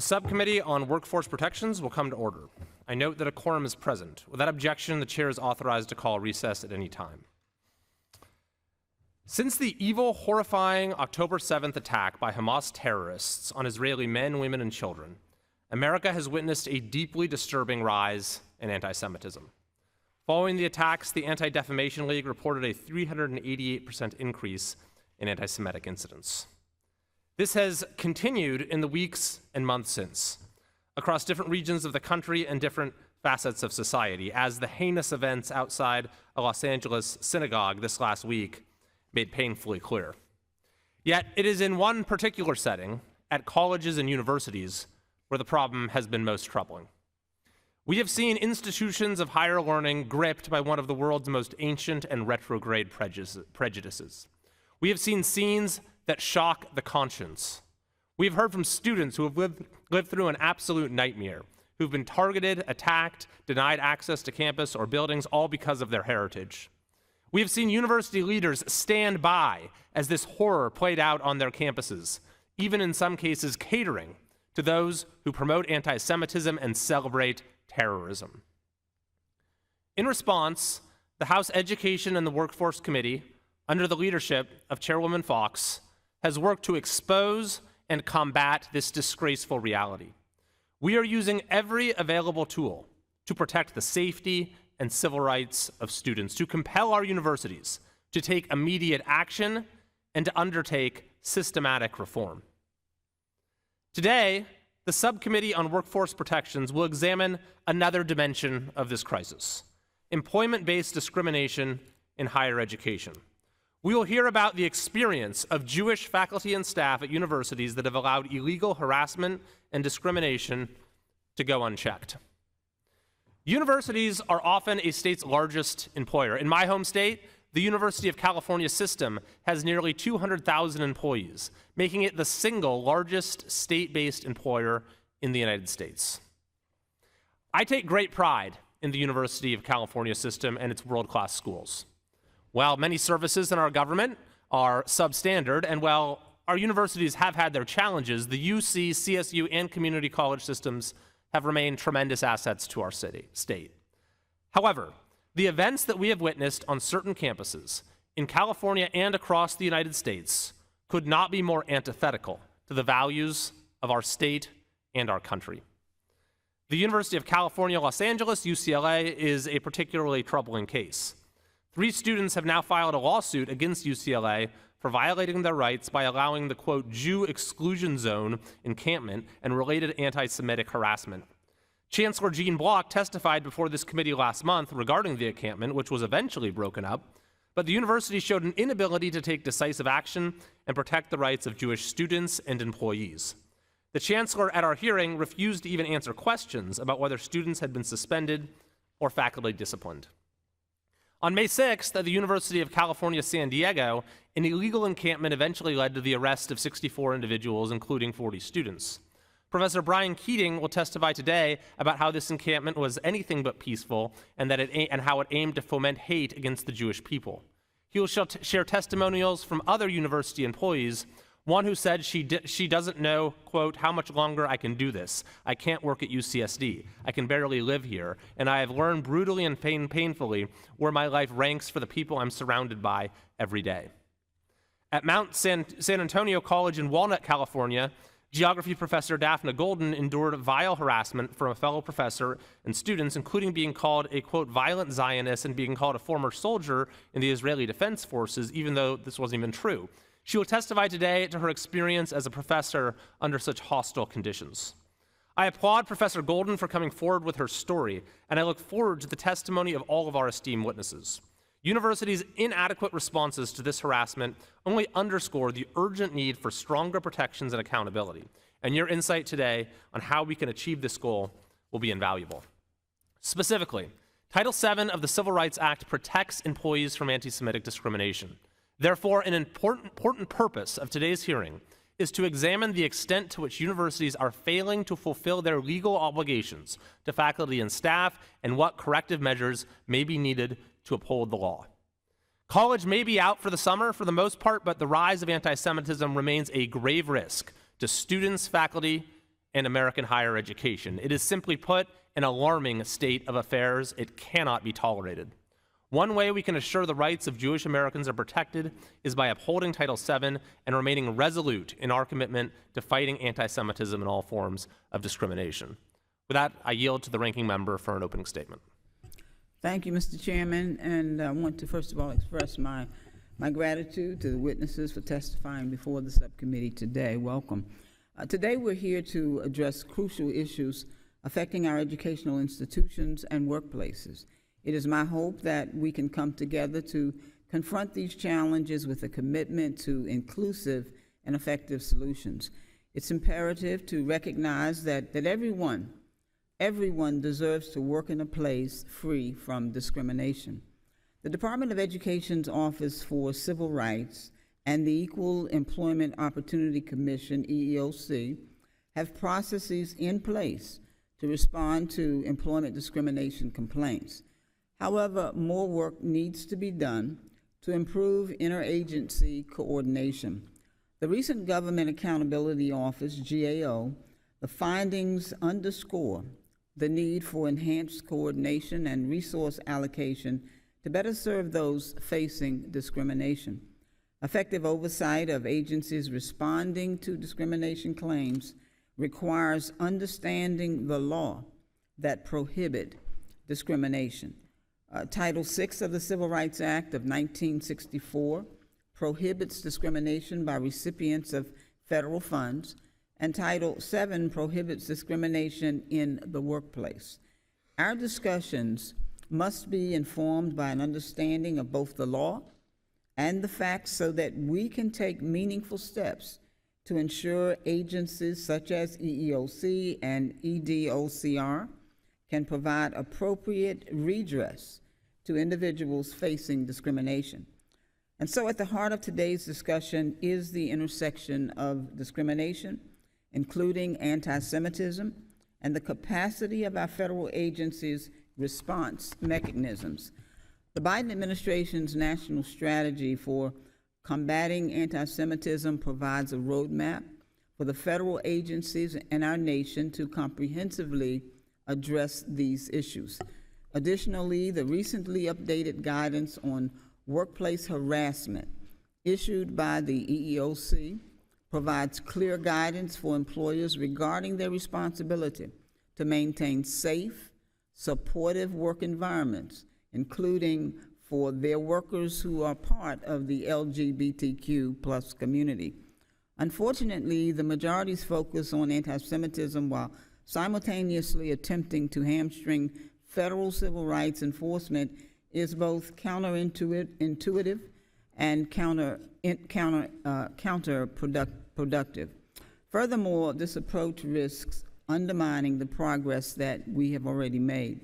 Subcommittee on Workforce Protections will come to order. I note that a quorum is present. Without objection, the chair is authorized to call recess at any time. Since the evil, horrifying October 7th attack by Hamas terrorists on Israeli men, women, and children, America has witnessed a deeply disturbing rise in anti-Semitism. Following the attacks, the Anti-Defamation League reported a 388% increase in anti-Semitic incidents. This has continued in the weeks and months since, across different regions of the country and different facets of society, as the heinous events outside a Los Angeles synagogue this last week made painfully clear. Yet it is in one particular setting, at colleges and universities, where the problem has been most troubling. We have seen institutions of higher learning gripped by one of the world's most ancient and retrograde prejudices. We have seen scenes that shock the conscience. We have heard from students who have lived through an absolute nightmare, who've been targeted, attacked, denied access to campus or buildings, all because of their heritage. We have seen university leaders stand by as this horror played out on their campuses, even in some cases catering to those who promote anti-Semitism and celebrate terrorism. In response, the House Education and the Workforce Committee, under the leadership of Chairwoman Fox, has worked to expose and combat this disgraceful reality. We are using every available tool to protect the safety and civil rights of students, to compel our universities to take immediate action and to undertake systematic reform. Today, the Subcommittee on Workforce Protections will examine another dimension of this crisis: employment-based discrimination in higher education. We will hear about the experience of Jewish faculty and staff at universities that have allowed illegal harassment and discrimination to go unchecked. Universities are often a state's largest employer. In my home state, the University of California system has nearly 200,000 employees, making it the single largest state-based employer in the United States. I take great pride in the University of California system and its world-class schools. While many services in our government are substandard, and while our universities have had their challenges, the UC, CSU, and community college systems have remained tremendous assets to our state. However, the events that we have witnessed on certain campuses in California and across the United States could not be more antithetical to the values of our state and our country. The University of California, Los Angeles, UCLA, is a particularly troubling case. 3 students have now filed a lawsuit against UCLA for violating their rights by allowing the, quote, Jew exclusion zone encampment and related anti-Semitic harassment. Chancellor Jean Block testified before this committee last month regarding the encampment, which was eventually broken up, but the university showed an inability to take decisive action and protect the rights of Jewish students and employees. The chancellor at our hearing refused to even answer questions about whether students had been suspended or faculty disciplined. On May 6th, at the University of California, San Diego, an illegal encampment eventually led to the arrest of 64 individuals, including 40 students. Professor Brian Keating will testify today about how this encampment was anything but peaceful and how it aimed to foment hate against the Jewish people. He will share testimonials from other university employees, one who said she doesn't know, quote, how much longer I can do this. I can't work at UCSD. I can barely live here. And I have learned brutally and painfully where my life ranks for the people I'm surrounded by every day. At Mount San Antonio College in Walnut, California, geography professor Daphne Golden endured vile harassment from a fellow professor and students, including being called a, quote, violent Zionist and being called a former soldier in the Israeli Defense Forces, even though this wasn't even true. She will testify today to her experience as a professor under such hostile conditions. I applaud Professor Golden for coming forward with her story, and I look forward to the testimony of all of our esteemed witnesses. Universities' inadequate responses to this harassment only underscore the urgent need for stronger protections and accountability, and your insight today on how we can achieve this goal will be invaluable. Specifically, Title VII of the Civil Rights Act protects employees from anti-Semitic discrimination. Therefore, an important purpose of today's hearing is to examine the extent to which universities are failing to fulfill their legal obligations to faculty and staff and what corrective measures may be needed to uphold the law. College may be out for the summer for the most part, but the rise of anti-Semitism remains a grave risk to students, faculty, and American higher education. It is simply put an alarming state of affairs. It cannot be tolerated. One way we can assure the rights of Jewish Americans are protected is by upholding Title VII and remaining resolute in our commitment to fighting anti-Semitism and all forms of discrimination. With that, I yield to the ranking member for an opening statement. Thank you, Mr. Chairman, and I want to first of all express my gratitude to the witnesses for testifying before the subcommittee today. Welcome. Today we're here to address crucial issues affecting our educational institutions and workplaces. It is my hope that we can come together to confront these challenges with a commitment to inclusive and effective solutions. It's imperative to recognize that everyone deserves to work in a place free from discrimination. The Department of Education's Office for Civil Rights and the Equal Employment Opportunity Commission, EEOC, have processes in place to respond to employment discrimination complaints. However, more work needs to be done to improve interagency coordination. The recent Government Accountability Office, GAO, the findings underscore the need for enhanced coordination and resource allocation to better serve those facing discrimination. Effective oversight of agencies responding to discrimination claims requires understanding the law that prohibit discrimination. Title VI of the Civil Rights Act of 1964 prohibits discrimination by recipients of federal funds, and Title VII prohibits discrimination in the workplace. Our discussions must be informed by an understanding of both the law and the facts so that we can take meaningful steps to ensure agencies such as EEOC and EDOCR can provide appropriate redress to individuals facing discrimination. And so at the heart of today's discussion is the intersection of discrimination, including anti-Semitism, and the capacity of our federal agencies' response mechanisms. The Biden administration's national strategy for combating anti-Semitism provides a roadmap for the federal agencies and our nation to comprehensively address these issues. Additionally, the recently updated guidance on workplace harassment issued by the EEOC provides clear guidance for employers regarding their responsibility to maintain safe, supportive work environments, including for their workers who are part of the LGBTQ+ community. Unfortunately, the majority's focus on anti-Semitism while simultaneously attempting to hamstring federal civil rights enforcement is both counterintuitive and counterproductive. Furthermore, this approach risks undermining the progress that we have already made.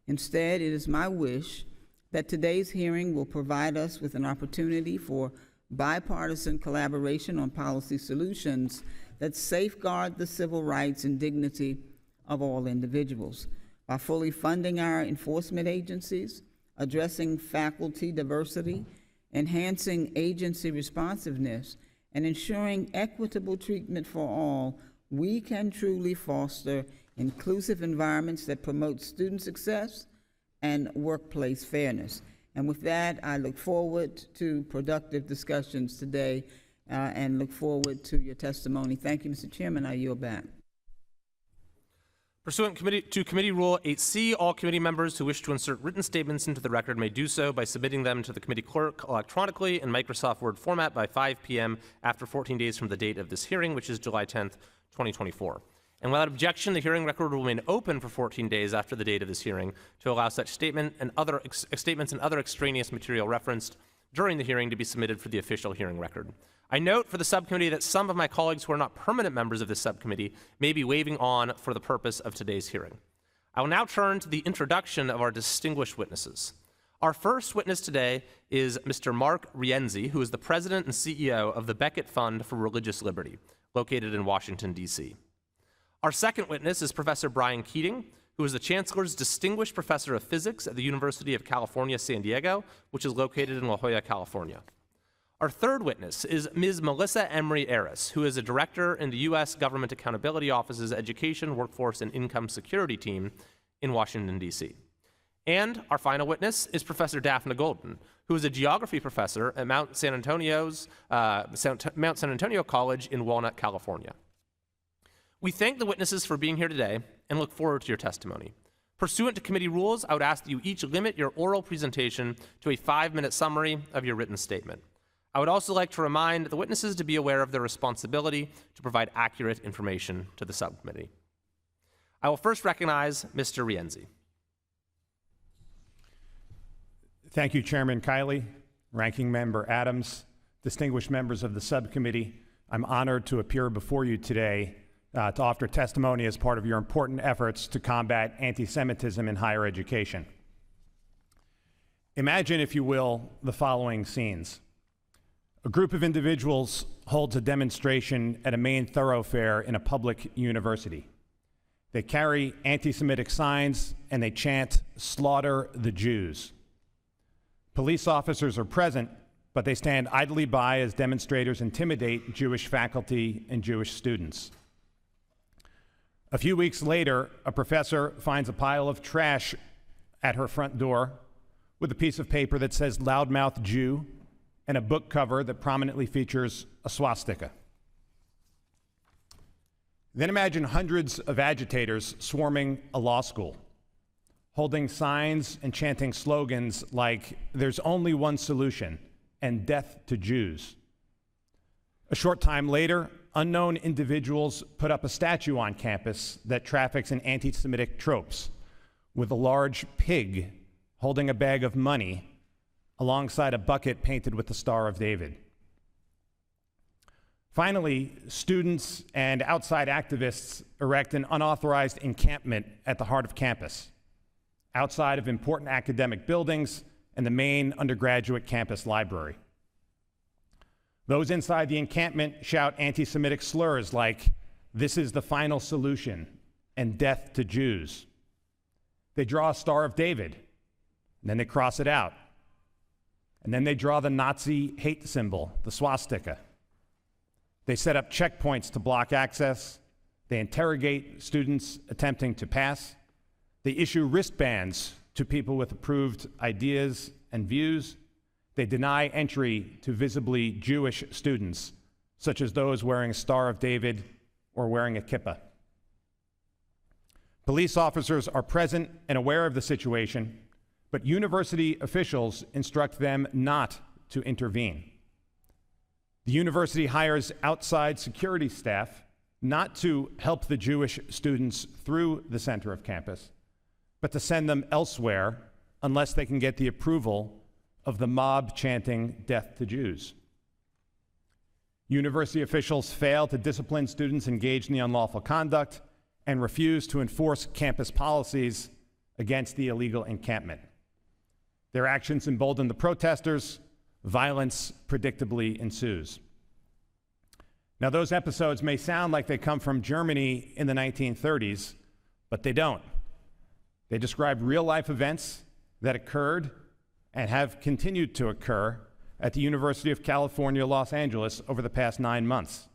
Instead, it is my wish that today's hearing will provide us with an opportunity for bipartisan collaboration on policy solutions that safeguard the civil rights and dignity of all individuals. By fully funding our enforcement agencies, addressing faculty diversity, enhancing agency responsiveness, and ensuring equitable treatment for all, we can truly foster inclusive environments that promote student success and workplace fairness. And with that, I look forward to productive discussions today and look forward to your testimony. Thank you, Mr. Chairman. I yield back. Pursuant to Committee Rule 8C, all committee members who wish to insert written statements into the record may do so by submitting them to the committee clerk electronically in Microsoft Word format by 5 p.m. after 14 days from the date of this hearing, which is July 10th, 2024. And without objection, the hearing record will remain open for 14 days after the date of this hearing to allow such statements and other extraneous material referenced during the hearing to be submitted for the official hearing record. I note for the subcommittee that some of my colleagues who are not permanent members of this subcommittee may be waiving on for the purpose of today's hearing. I will now turn to the introduction of our distinguished witnesses. Our first witness today is Mr. Mark Rienzi, who is the president and CEO of the Beckett Fund for Religious Liberty, located in Washington, D.C. Our second witness is Professor Brian Keating, who is the Chancellor's Distinguished Professor of Physics at the University of California, San Diego, which is located in La Jolla, California. Our third witness is Ms. Melissa Emery Aris, who is a director in the U.S. Government Accountability Office's Education, Workforce, and Income Security team in Washington, D.C. And our final witness is Professor Daphne Golden, who is a geography professor at Mount San Antonio College in Walnut, California. We thank the witnesses for being here today and look forward to your testimony. Pursuant to committee rules, I would ask that you each limit your oral presentation to a 5-minute summary of your written statement. I would also like to remind the witnesses to be aware of their responsibility to provide accurate information to the subcommittee. I will first recognize Mr. Rienzi. Thank you, Chairman Kiley, Ranking Member Adams, distinguished members of the subcommittee. I'm honored to appear before you today to offer testimony as part of your important efforts to combat anti-Semitism in higher education. Imagine, if you will, the following scenes. A group of individuals holds a demonstration at a main thoroughfare in a public university. They carry anti-Semitic signs and they chant, "Slaughter the Jews." Police officers are present, but they stand idly by as demonstrators intimidate Jewish faculty and Jewish students. A few weeks later, a professor finds a pile of trash at her front door with a piece of paper that says "Loudmouth Jew" and a book cover that prominently features a swastika. Then imagine hundreds of agitators swarming a law school, holding signs and chanting slogans like "There's only one solution" and "Death to Jews." A short time later, unknown individuals put up a statue on campus that traffics in anti-Semitic tropes, with a large pig holding a bag of money alongside a bucket painted with the Star of David. Finally, students and outside activists erect an unauthorized encampment at the heart of campus, outside of important academic buildings and the main undergraduate campus library. Those inside the encampment shout anti-Semitic slurs like "This is the final solution" and "Death to Jews." They draw a Star of David, and then they cross it out. And then they draw the Nazi hate symbol, the swastika. They set up checkpoints to block access. They interrogate students attempting to pass. They issue wristbands to people with approved ideas and views. They deny entry to visibly Jewish students, such as those wearing a Star of David or wearing a kippah. Police officers are present and aware of the situation, but university officials instruct them not to intervene. The university hires outside security staff not to help the Jewish students through the center of campus, but to send them elsewhere unless they can get the approval of the mob chanting "Death to Jews." University officials fail to discipline students engaged in the unlawful conduct and refuse to enforce campus policies against the illegal encampment. Their actions embolden the protesters. Violence predictably ensues. Now, those episodes may sound like they come from Germany in the 1930s, but they don't. They describe real-life events that occurred and have continued to occur at the University of California, Los Angeles over the past 9 months.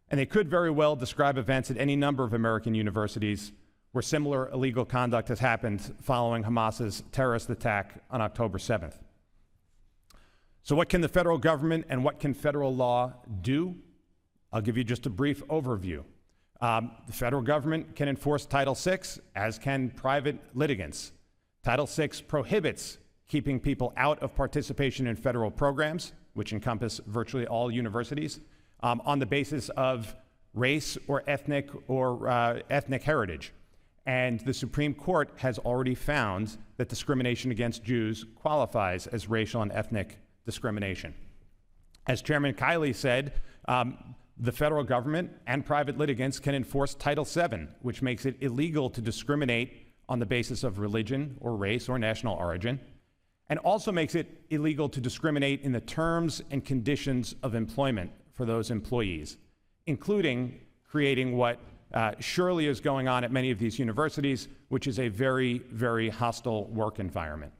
And they could very well describe events at any number of American universities where similar illegal conduct has happened following Hamas's terrorist attack on October 7th. So what can the federal government and what can federal law do? I'll give you just a brief overview. The federal government can enforce Title VI, as can private litigants. Title VI prohibits keeping people out of participation in federal programs, which encompass virtually all universities, on the basis of race or ethnic heritage. And the Supreme Court has already found that discrimination against Jews qualifies as racial and ethnic discrimination. As Chairman Kiley said, the federal government and private litigants can enforce Title VII, which makes it illegal to discriminate on the basis of religion or race or national origin, and also makes it illegal to discriminate in the terms and conditions of employment for those employees, including creating what surely is going on at many of these universities, which is a very, very hostile work environment.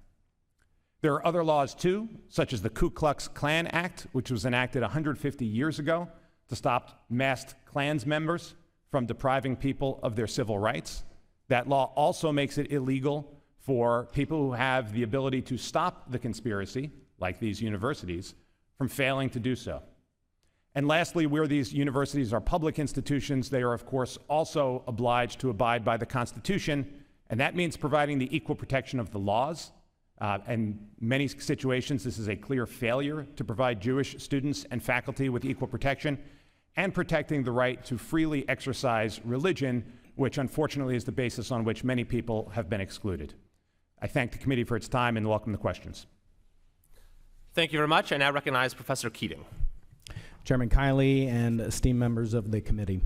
There are other laws too, such as the Ku Klux Klan Act, which was enacted 150 years ago to stop masked Klans members from depriving people of their civil rights. That law also makes it illegal for people who have the ability to stop the conspiracy, like these universities, from failing to do so. And lastly, where these universities are public institutions, they are, of course, also obliged to abide by the Constitution, and that means providing the equal protection of the laws. In many situations, this is a clear failure to provide Jewish students and faculty with equal protection, and protecting the right to freely exercise religion, which unfortunately is the basis on which many people have been excluded. I thank the committee for its time and welcome the questions. Thank you very much. I now recognize Professor Keating. Chairman Kiley and esteemed members of the committee.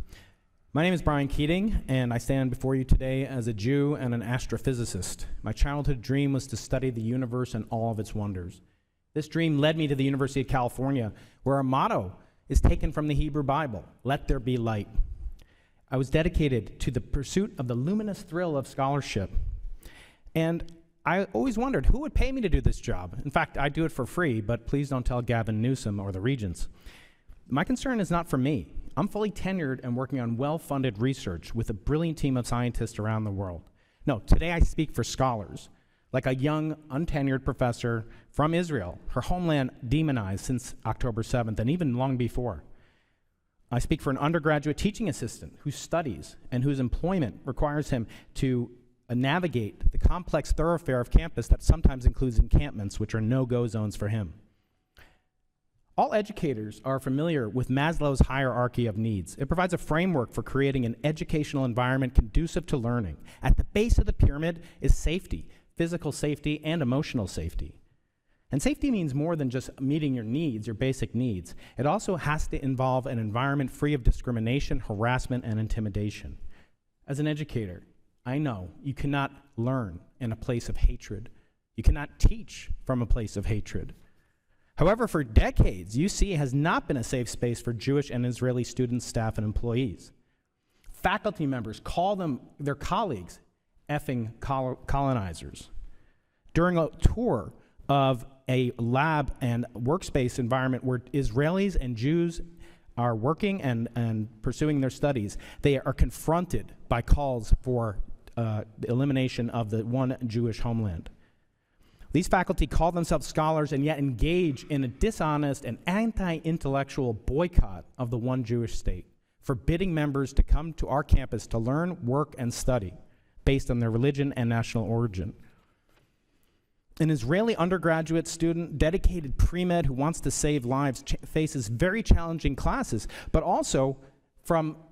My name is Brian Keating, and I stand before you today as a Jew and an astrophysicist. My childhood dream was to study the universe and all of its wonders. This dream led me to the University of California, where our motto is taken from the Hebrew Bible, "Let there be light." I was dedicated to the pursuit of the luminous thrill of scholarship. And I always wondered who would pay me to do this job. In fact, I do it for free, but please don't tell Gavin Newsom or the regents. My concern is not for me. I'm fully tenured and working on well-funded research with a brilliant team of scientists around the world. No, today I speak for scholars, like a young, untenured professor from Israel, her homeland demonized since October 7th and even long before. I speak for an undergraduate teaching assistant who studies and whose employment requires him to navigate the complex thoroughfare of campus that sometimes includes encampments, which are no-go zones for him. All educators are familiar with Maslow's hierarchy of needs. It provides a framework for creating an educational environment conducive to learning. At the base of the pyramid is safety, physical safety and emotional safety. And safety means more than just meeting your needs, your basic needs. It also has to involve an environment free of discrimination, harassment, and intimidation. As an educator, I know you cannot learn in a place of hatred. You cannot teach from a place of hatred. However, for decades, UC has not been a safe space for Jewish and Israeli students, staff, and employees. Faculty members call them, their colleagues, effing colonizers. During a tour of a lab and workspace environment where Israelis and Jews are working and pursuing their studies, they are confronted by calls for the elimination of the one Jewish homeland. These faculty call themselves scholars and yet engage in a dishonest and anti-intellectual boycott of the one Jewish state, forbidding members to come to our campus to learn, work, and study based on their religion and national origin. An Israeli undergraduate student, dedicated pre-med who wants to save lives, faces very challenging classes, but also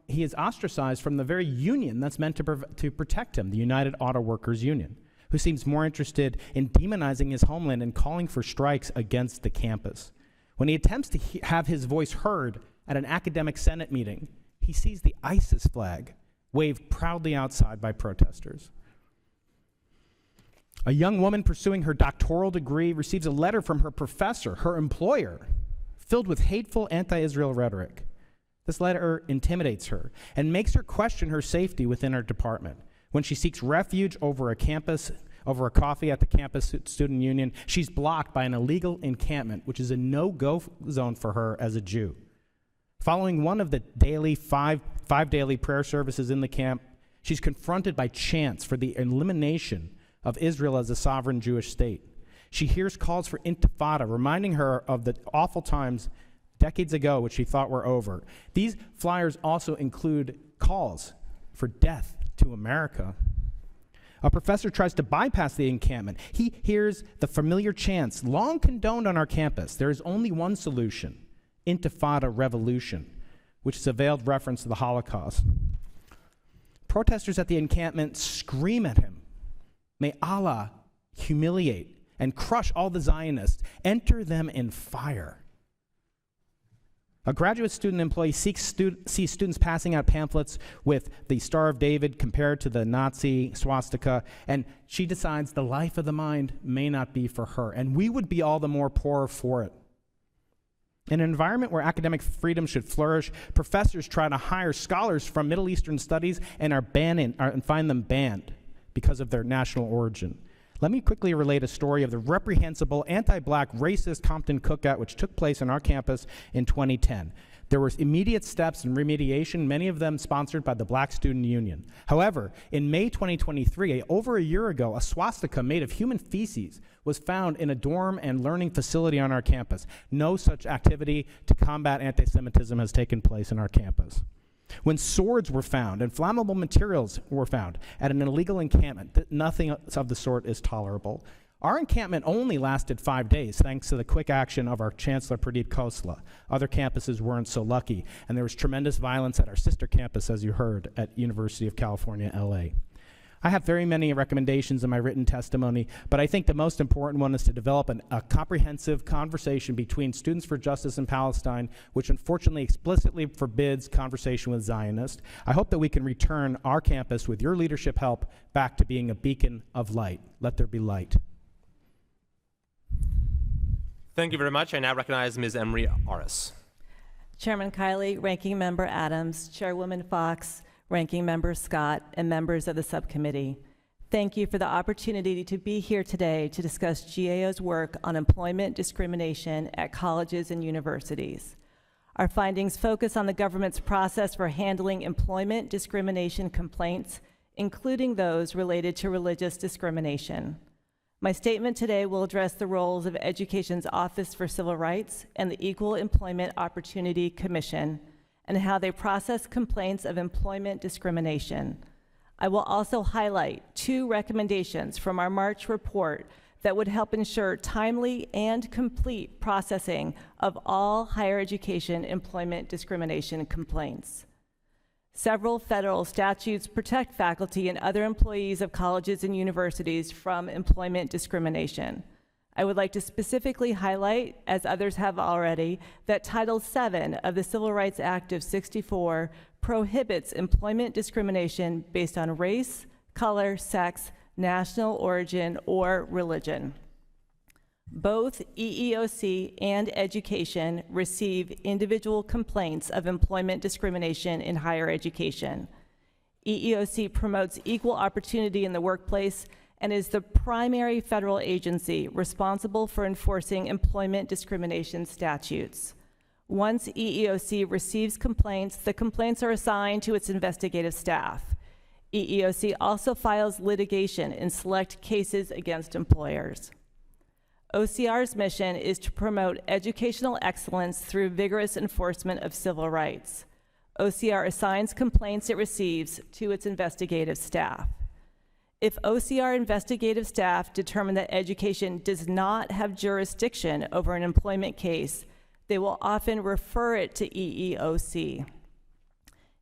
he is ostracized from the very union that's meant to protect him, the United Auto Workers Union, who seems more interested in demonizing his homeland and calling for strikes against the campus. When he attempts to have his voice heard at an academic senate meeting, he sees the ISIS flag waved proudly outside by protesters. A young woman pursuing her doctoral degree receives a letter from her professor, her employer, filled with hateful anti-Israel rhetoric. This letter intimidates her and makes her question her safety within her department. When she seeks refuge over a coffee at the campus student union, she's blocked by an illegal encampment, which is a no-go zone for her as a Jew. Following one of the five daily prayer services in the camp, she's confronted by chants for the elimination of Israel as a sovereign Jewish state. She hears calls for intifada, reminding her of the awful times decades ago which she thought were over. These flyers also include calls for death to America. A professor tries to bypass the encampment. He hears the familiar chants, long condoned on our campus. There is only one solution, intifada revolution, which is a veiled reference to the Holocaust. Protesters at the encampment scream at him, "May Allah humiliate and crush all the Zionists, enter them in fire." A graduate student employee sees students passing out pamphlets with the Star of David compared to the Nazi swastika, and she decides the life of the mind may not be for her, and we would be all the more poorer for it. In an environment where academic freedom should flourish, professors try to hire scholars from Middle Eastern studies and find them banned because of their national origin. Let me quickly relate a story of the reprehensible anti-black racist Compton cookout which took place on our campus in 2010. There were immediate steps in remediation, many of them sponsored by the Black Student Union. However, in May 2023, over a year ago, a swastika made of human feces was found in a dorm and learning facility on our campus. No such activity to combat anti-Semitism has taken place in our campus. When swords were found and flammable materials were found at an illegal encampment, nothing of the sort is tolerable. Our encampment only lasted 5 days, thanks to the quick action of our Chancellor Pradeep Khosla. Other campuses weren't so lucky, and there was tremendous violence at our sister campus, as you heard, at University of California, LA. I have very many recommendations in my written testimony, but I think the most important one is to develop a comprehensive conversation between Students for Justice in Palestine, which unfortunately explicitly forbids conversation with Zionists. I hope that we can return our campus, with your leadership help, back to being a beacon of light. Let there be light. Thank you very much. I now recognize Ms. Emery Aris. Chairman Kiley, Ranking Member Adams, Chairwoman Fox, Ranking Member Scott, and members of the subcommittee. Thank you for the opportunity to be here today to discuss GAO's work on employment discrimination at colleges and universities. Our findings focus on the government's process for handling employment discrimination complaints, including those related to religious discrimination. My statement today will address the roles of Education's Office for Civil Rights and the Equal Employment Opportunity Commission, and how they process complaints of employment discrimination. I will also highlight 2 recommendations from our March report that would help ensure timely and complete processing of all higher education employment discrimination complaints. Several federal statutes protect faculty and other employees of colleges and universities from employment discrimination. I would like to specifically highlight, as others have already, that Title VII of the Civil Rights Act of '64 prohibits employment discrimination based on race, color, sex, national origin, or religion. Both EEOC and Education receive individual complaints of employment discrimination in higher education. EEOC promotes equal opportunity in the workplace and is the primary federal agency responsible for enforcing employment discrimination statutes. Once EEOC receives complaints, the complaints are assigned to its investigative staff. EEOC also files litigation in select cases against employers. OCR's mission is to promote educational excellence through vigorous enforcement of civil rights. OCR assigns complaints it receives to its investigative staff. If OCR investigative staff determine that Education does not have jurisdiction over an employment case, they will often refer it to EEOC.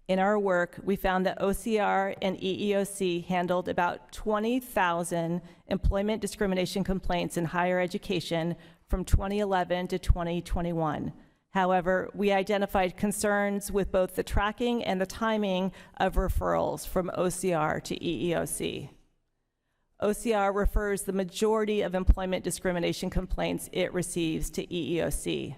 In our work, we found that OCR and EEOC handled about 20,000 employment discrimination complaints in higher education from 2011 to 2021. However, we identified concerns with both the tracking and the timing of referrals from OCR to EEOC. OCR refers the majority of employment discrimination complaints it receives to EEOC.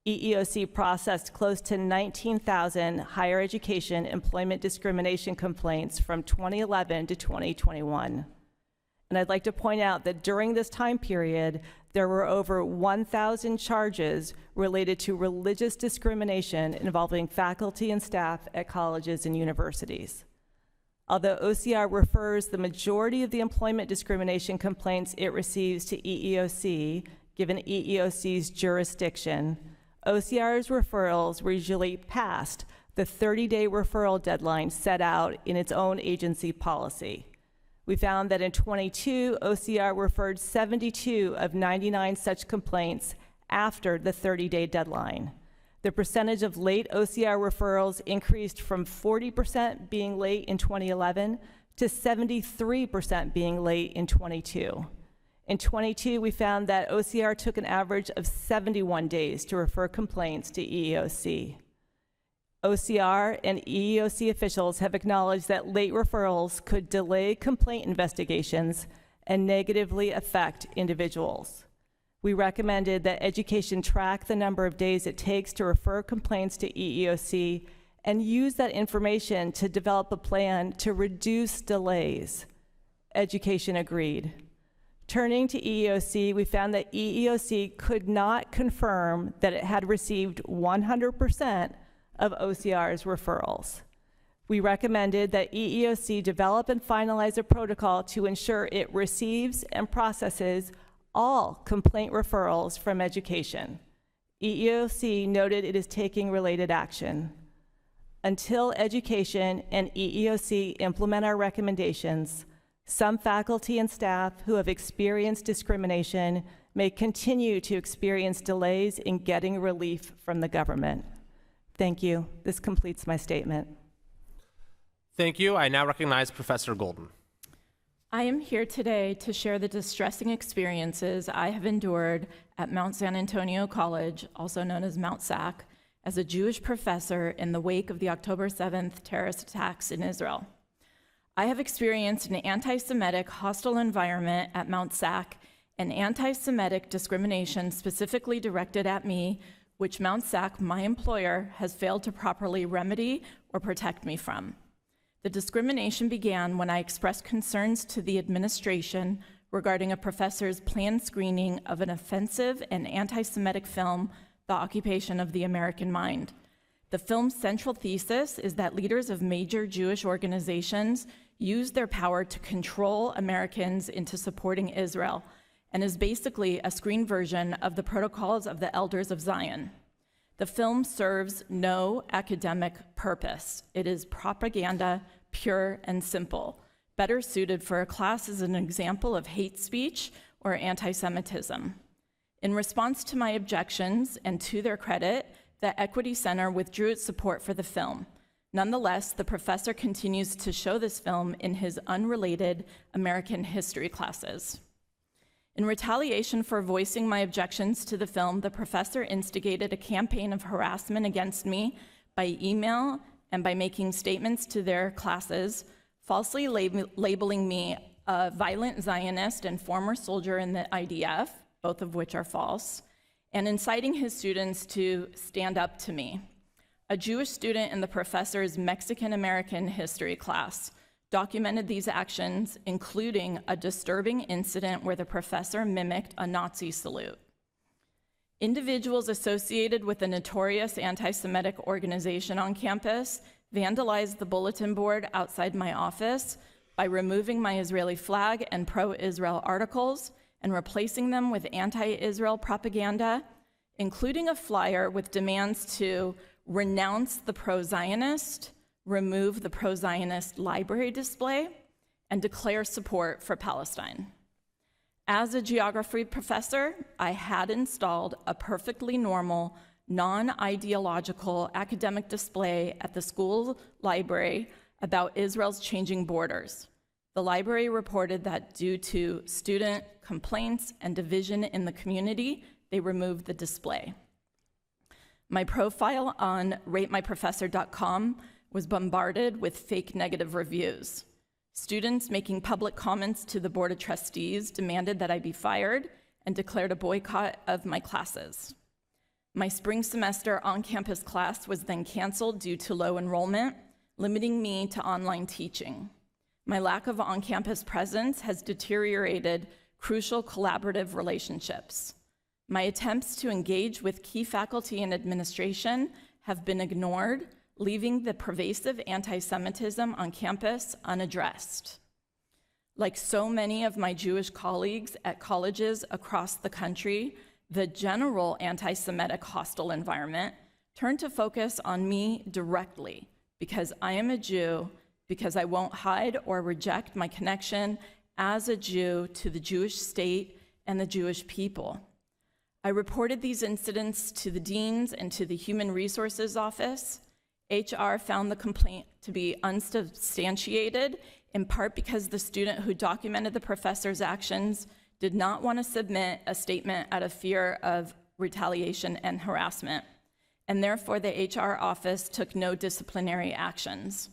EEOC processed close to 19,000 higher education employment discrimination complaints from 2011 to 2021. And I'd like to point out that during this time period, there were over 1,000 charges related to religious discrimination involving faculty and staff at colleges and universities. Although OCR refers the majority of the employment discrimination complaints it receives to EEOC, given EEOC's jurisdiction, OCR's referrals were usually past the 30-day referral deadline set out in its own agency policy. We found that in 22, OCR referred 72 of 99 such complaints after the 30-day deadline. The percentage of late OCR referrals increased from 40% being late in 2011 to 73% being late in 22. In 22, we found that OCR took an average of 71 days to refer complaints to EEOC. OCR and EEOC officials have acknowledged that late referrals could delay complaint investigations and negatively affect individuals. We recommended that Education track the number of days it takes to refer complaints to EEOC and use that information to develop a plan to reduce delays. Education agreed. Turning to EEOC, we found that EEOC could not confirm that it had received 100% of OCR's referrals. We recommended that EEOC develop and finalize a protocol to ensure it receives and processes all complaint referrals from education. EEOC noted it is taking related action. Until education and EEOC implement our recommendations, some faculty and staff who have experienced discrimination may continue to experience delays in getting relief from the government. Thank you. This completes my statement. Thank you. I now recognize Professor Golden. I am here today to share the distressing experiences I have endured at Mount San Antonio College, also known as Mount SAC, as a Jewish professor in the wake of the October 7th terrorist attacks in Israel. I have experienced an anti-Semitic hostile environment at Mount SAC and anti-Semitic discrimination specifically directed at me, which Mount SAC, my employer, has failed to properly remedy or protect me from. The discrimination began when I expressed concerns to the administration regarding a professor's planned screening of an offensive and anti-Semitic film, The Occupation of the American Mind. The film's central thesis is that leaders of major Jewish organizations use their power to control Americans into supporting Israel, and is basically a screen version of the Protocols of the Elders of Zion. The film serves no academic purpose. It is propaganda, pure and simple, better suited for a class as an example of hate speech or anti-Semitism. In response to my objections, and to their credit, the Equity Center withdrew its support for the film. Nonetheless, the professor continues to show this film in his unrelated American history classes. In retaliation for voicing my objections to the film, the professor instigated a campaign of harassment against me by email and by making statements to their classes, falsely labeling me a violent Zionist and former soldier in the IDF, both of which are false, and inciting his students to stand up to me. A Jewish student in the professor's Mexican-American history class documented these actions, including a disturbing incident where the professor mimicked a Nazi salute. Individuals associated with a notorious anti-Semitic organization on campus vandalized the bulletin board outside my office by removing my Israeli flag and pro-Israel articles and replacing them with anti-Israel propaganda, including a flyer with demands to renounce the pro-Zionist, remove the pro-Zionist library display, and declare support for Palestine. As a geography professor, I had installed a perfectly normal, non-ideological academic display at the school library about Israel's changing borders. The library reported that due to student complaints and division in the community, they removed the display. My profile on ratemyprofessor.com was bombarded with fake negative reviews. Students making public comments to the Board of Trustees demanded that I be fired and declared a boycott of my classes. My spring semester on-campus class was then canceled due to low enrollment, limiting me to online teaching. My lack of on-campus presence has deteriorated crucial collaborative relationships. My attempts to engage with key faculty and administration have been ignored, leaving the pervasive anti-Semitism on campus unaddressed. Like so many of my Jewish colleagues at colleges across the country, the general anti-Semitic hostile environment turned to focus on me directly because I am a Jew, because I won't hide or reject my connection as a Jew to the Jewish state and the Jewish people. I reported these incidents to the deans and to the Human Resources Office. HR found the complaint to be unsubstantiated, in part because the student who documented the professor's actions did not want to submit a statement out of fear of retaliation and harassment, and therefore the HR office took no disciplinary actions.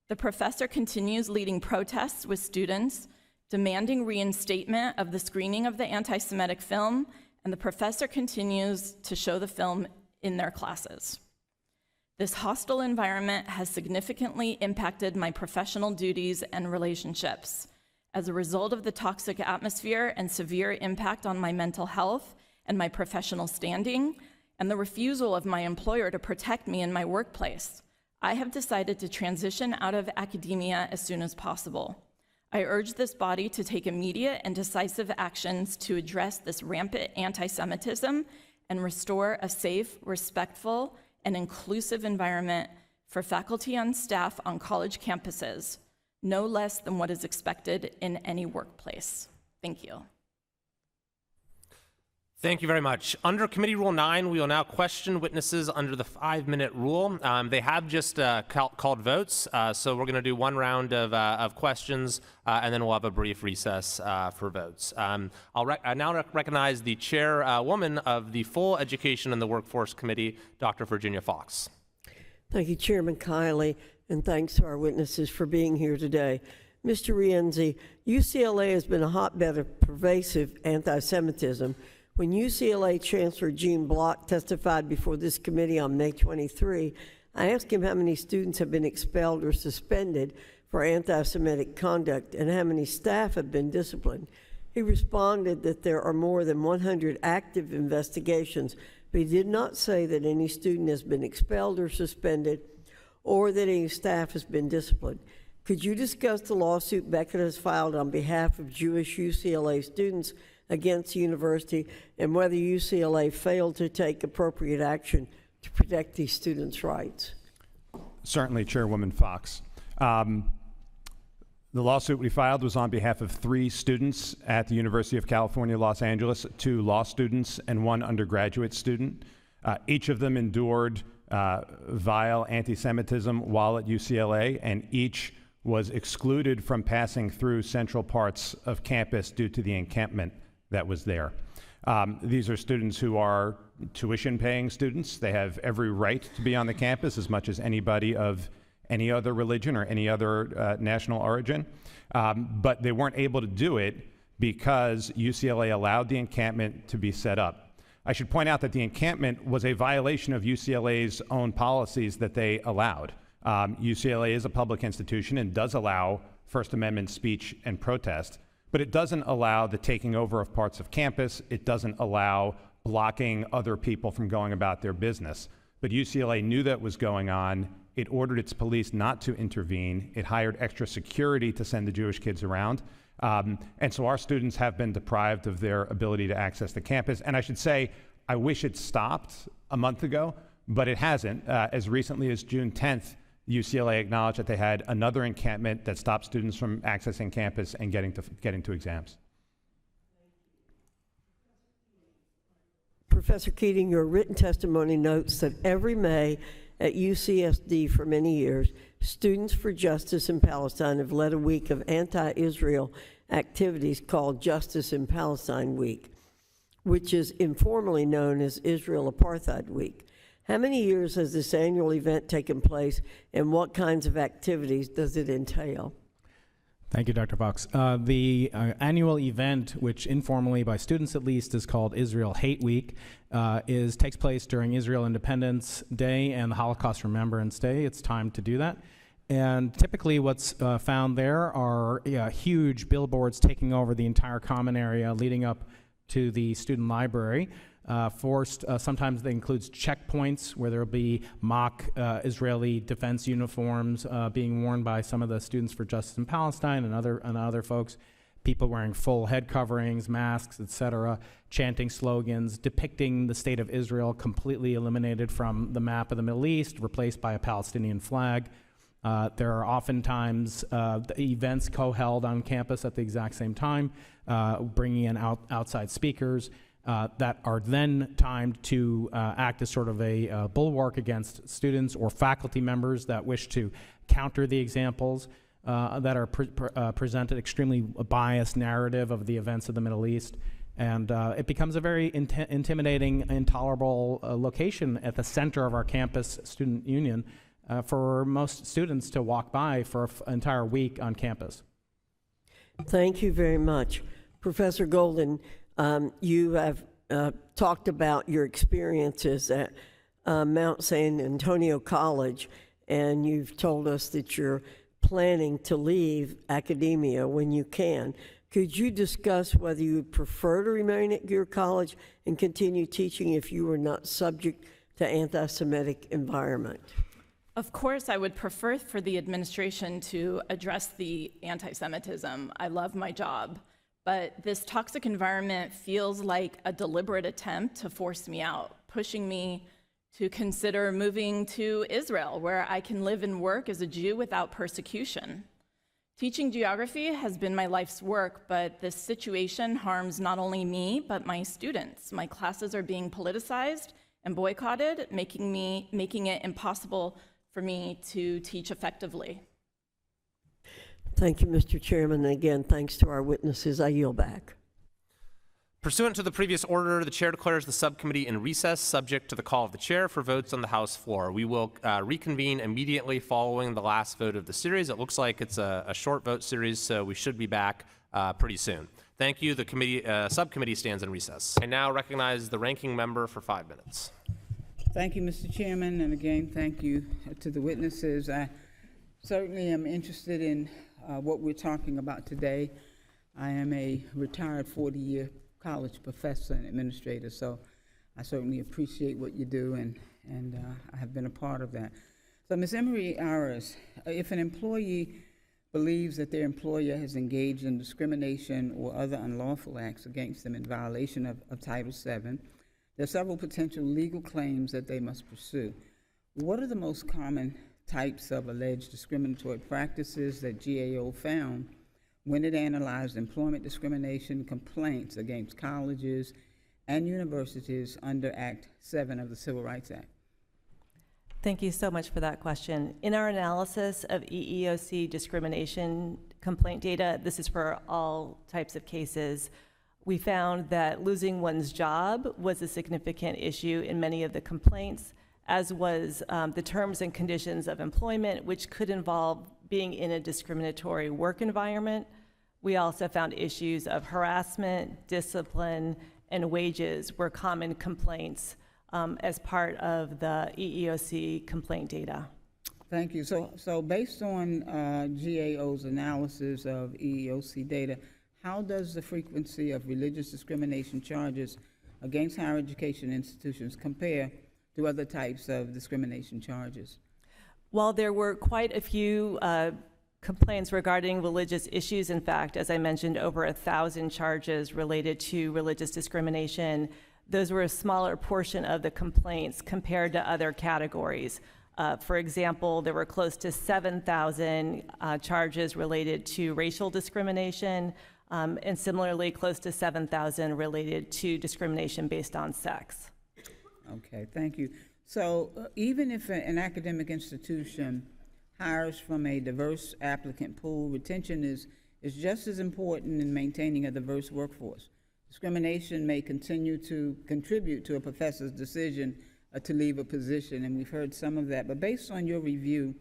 The professor continues leading protests with students, demanding reinstatement of the screening of the anti-Semitic film, and the professor continues to show the film in their classes. This hostile environment has significantly impacted my professional duties and relationships. as a result of the toxic atmosphere and severe impact on my mental health and my professional standing, and the refusal of my employer to protect me in my workplace, I have decided to transition out of academia as soon as possible. I urge this body to take immediate and decisive actions to address this rampant anti-Semitism and restore a safe, respectful, and inclusive environment for faculty and staff on college campuses, no less than what is expected in any workplace. Thank you. Thank you very much. Under Committee Rule 9, we will now question witnesses under the 5-minute rule. They have just called votes, so we're going to do one round of questions, and then we'll have a brief recess for votes. I now recognize the chairwoman of the Full Education and the Workforce Committee, Dr. Virginia Fox. Thank you, Chairman Kiley, and thanks to our witnesses for being here today. Mr. Rienzi, UCLA has been a hotbed of pervasive anti-Semitism. When UCLA Chancellor Gene Block testified before this committee on May 23, I asked him how many students have been expelled or suspended for anti-Semitic conduct and how many staff have been disciplined. He responded that there are more than 100 active investigations, but he did not say that any student has been expelled or suspended or that any staff has been disciplined. Could you discuss the lawsuit Beckett has filed on behalf of Jewish UCLA students against the university and whether UCLA failed to take appropriate action to protect these students' rights? Certainly, Chairwoman Fox. The lawsuit we filed was on behalf of 3 students at the University of California, Los Angeles, 2 law students and 1 undergraduate student. Each of them endured vile anti-Semitism while at UCLA, and each was excluded from passing through central parts of campus due to the encampment that was there. These are students who are tuition-paying students. They have every right to be on the campus as much as anybody of any other religion or any other national origin, but they weren't able to do it because UCLA allowed the encampment to be set up. I should point out that the encampment was a violation of UCLA's own policies that they allowed. UCLA is a public institution and does allow First Amendment speech and protest, but it doesn't allow the taking over of parts of campus. It doesn't allow blocking other people from going about their business. But UCLA knew that was going on. It ordered its police not to intervene. It hired extra security to send the Jewish kids around. And so our students have been deprived of their ability to access the campus. And I should say, I wish it stopped a month ago, but it hasn't. As recently as June 10th, UCLA acknowledged that they had another encampment that stopped students from accessing campus and getting to exams. Professor Keating, your written testimony notes that every May at UCSD for many years, Students for Justice in Palestine have led a week of anti-Israel activities called Justice in Palestine Week, which is informally known as Israel Apartheid Week. How many years has this annual event taken place, and what kinds of activities does it entail? Thank you, Dr. Fox. The annual event, which informally by students at least is called Israel Hate Week, takes place during Israel Independence Day and the Holocaust Remembrance Day. It's time to do that. And typically what's found there are huge billboards taking over the entire common area leading up to the student library. Sometimes that includes checkpoints where there will be mock Israeli defense uniforms being worn by some of the Students for Justice in Palestine and other folks. People wearing full head coverings, masks, etc., chanting slogans, depicting the state of Israel completely eliminated from the map of the Middle East, replaced by a Palestinian flag. There are oftentimes events co-held on campus at the exact same time, bringing in outside speakers. That are then timed to act as sort of a bulwark against students or faculty members that wish to counter the examples that are presented extremely biased narrative of the events of the Middle East. And it becomes a very intimidating, intolerable location at the center of our campus student union for most students to walk by for an entire week on campus. Thank you very much. Professor Golden, you have talked about your experiences at Mount San Antonio College, and you've told us that your planning to leave academia when you can. Could you discuss whether you would prefer to remain at your college and continue teaching if you were not subject to anti-Semitic environment? Of course, I would prefer for the administration to address the anti-Semitism. I love my job, but this toxic environment feels like a deliberate attempt to force me out, pushing me to consider moving to Israel, where I can live and work as a Jew without persecution. Teaching geography has been my life's work, but this situation harms not only me, but my students. My classes are being politicized and boycotted, making it impossible for me to teach effectively. Thank you, Mr. Chairman. And again, thanks to our witnesses. I yield back. Pursuant to the previous order, the chair declares the subcommittee in recess, subject to the call of the chair for votes on the House floor. We will reconvene immediately following the last vote of the series. It looks like it's a short vote series, so we should be back pretty soon. Thank you. The subcommittee stands in recess. I now recognize the ranking member for 5 minutes. Thank you, Mr. Chairman, and again, thank you to the witnesses. I certainly am interested in what we're talking about today. I am a retired 40-year college professor and administrator, so I certainly appreciate what you do, and I have been a part of that. So, Ms. Emery Ayres, if an employee believes that their employer has engaged in discrimination or other unlawful acts against them in violation of Title VII, there are several potential legal claims that they must pursue. What are the most common types of alleged discriminatory practices that GAO found when it analyzed employment discrimination complaints against colleges and universities under Act 7 of the Civil Rights Act? Thank you so much for that question. In our analysis of EEOC discrimination complaint data, this is for all types of cases, we found that losing one's job was a significant issue in many of the complaints, as was the terms and conditions of employment, which could involve being in a discriminatory work environment. We also found issues of harassment, discipline, and wages were common complaints as part of the EEOC complaint data. Thank you. So based on GAO's analysis of EEOC data, how does the frequency of religious discrimination charges against higher education institutions compare to other types of discrimination charges? While there were quite a few complaints regarding religious issues, in fact, as I mentioned, over 1,000 charges related to religious discrimination, those were a smaller portion of the complaints compared to other categories. For example, there were close to 7,000 charges related to racial discrimination, and similarly close to 7,000 related to discrimination based on sex. Okay, thank you. So even if an academic institution hires from a diverse applicant pool, retention is just as important in maintaining a diverse workforce. Discrimination may continue to contribute to a professor's decision to leave a position, and we've heard some of that. But based on your review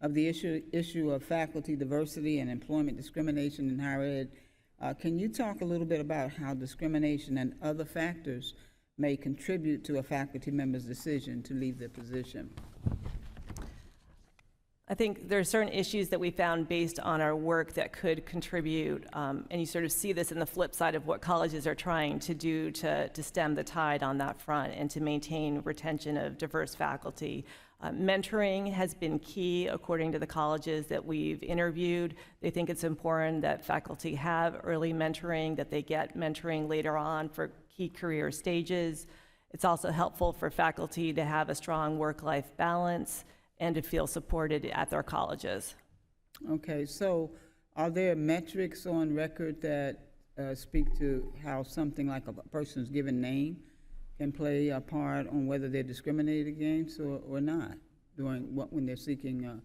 of the issue of faculty diversity and employment discrimination in higher ed, can you talk a little bit about how discrimination and other factors may contribute to a faculty member's decision to leave their position? I think there are certain issues that we found based on our work that could contribute, and you sort of see this in the flip side of what colleges are trying to do to stem the tide on that front and to maintain retention of diverse faculty. Mentoring has been key, according to the colleges that we've interviewed. They think it's important that faculty have early mentoring, that they get mentoring later on for key career stages. It's also helpful for faculty to have a strong work-life balance and to feel supported at their colleges. Okay, so are there metrics on record that speak to how something like a person's given name can play a part on whether they're discriminated against or not when they're seeking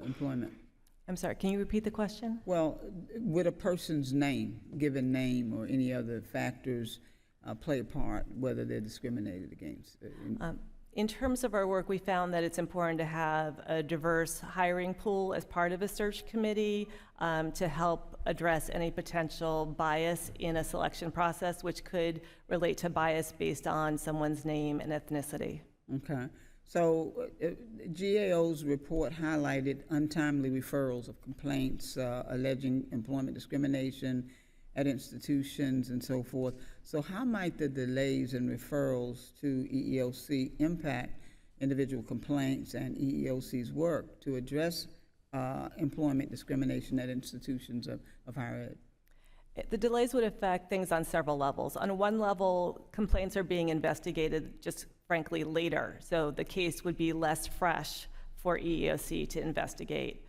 employment? I'm sorry, can you repeat the question? Well, would a person's name, given name, or any other factors play a part whether they're discriminated against? In terms of our work, we found that it's important to have a diverse hiring pool as part of a search committee to help address any potential bias in a selection process, which could relate to bias based on someone's name and ethnicity. Okay. So GAO's report highlighted untimely referrals of complaints alleging employment discrimination at institutions and so forth. So how might the delays in referrals to EEOC impact individual complaints and EEOC's work to address employment discrimination at institutions of higher ed? The delays would affect things on several levels. On one level, complaints are being investigated just frankly later, so the case would be less fresh for EEOC to investigate.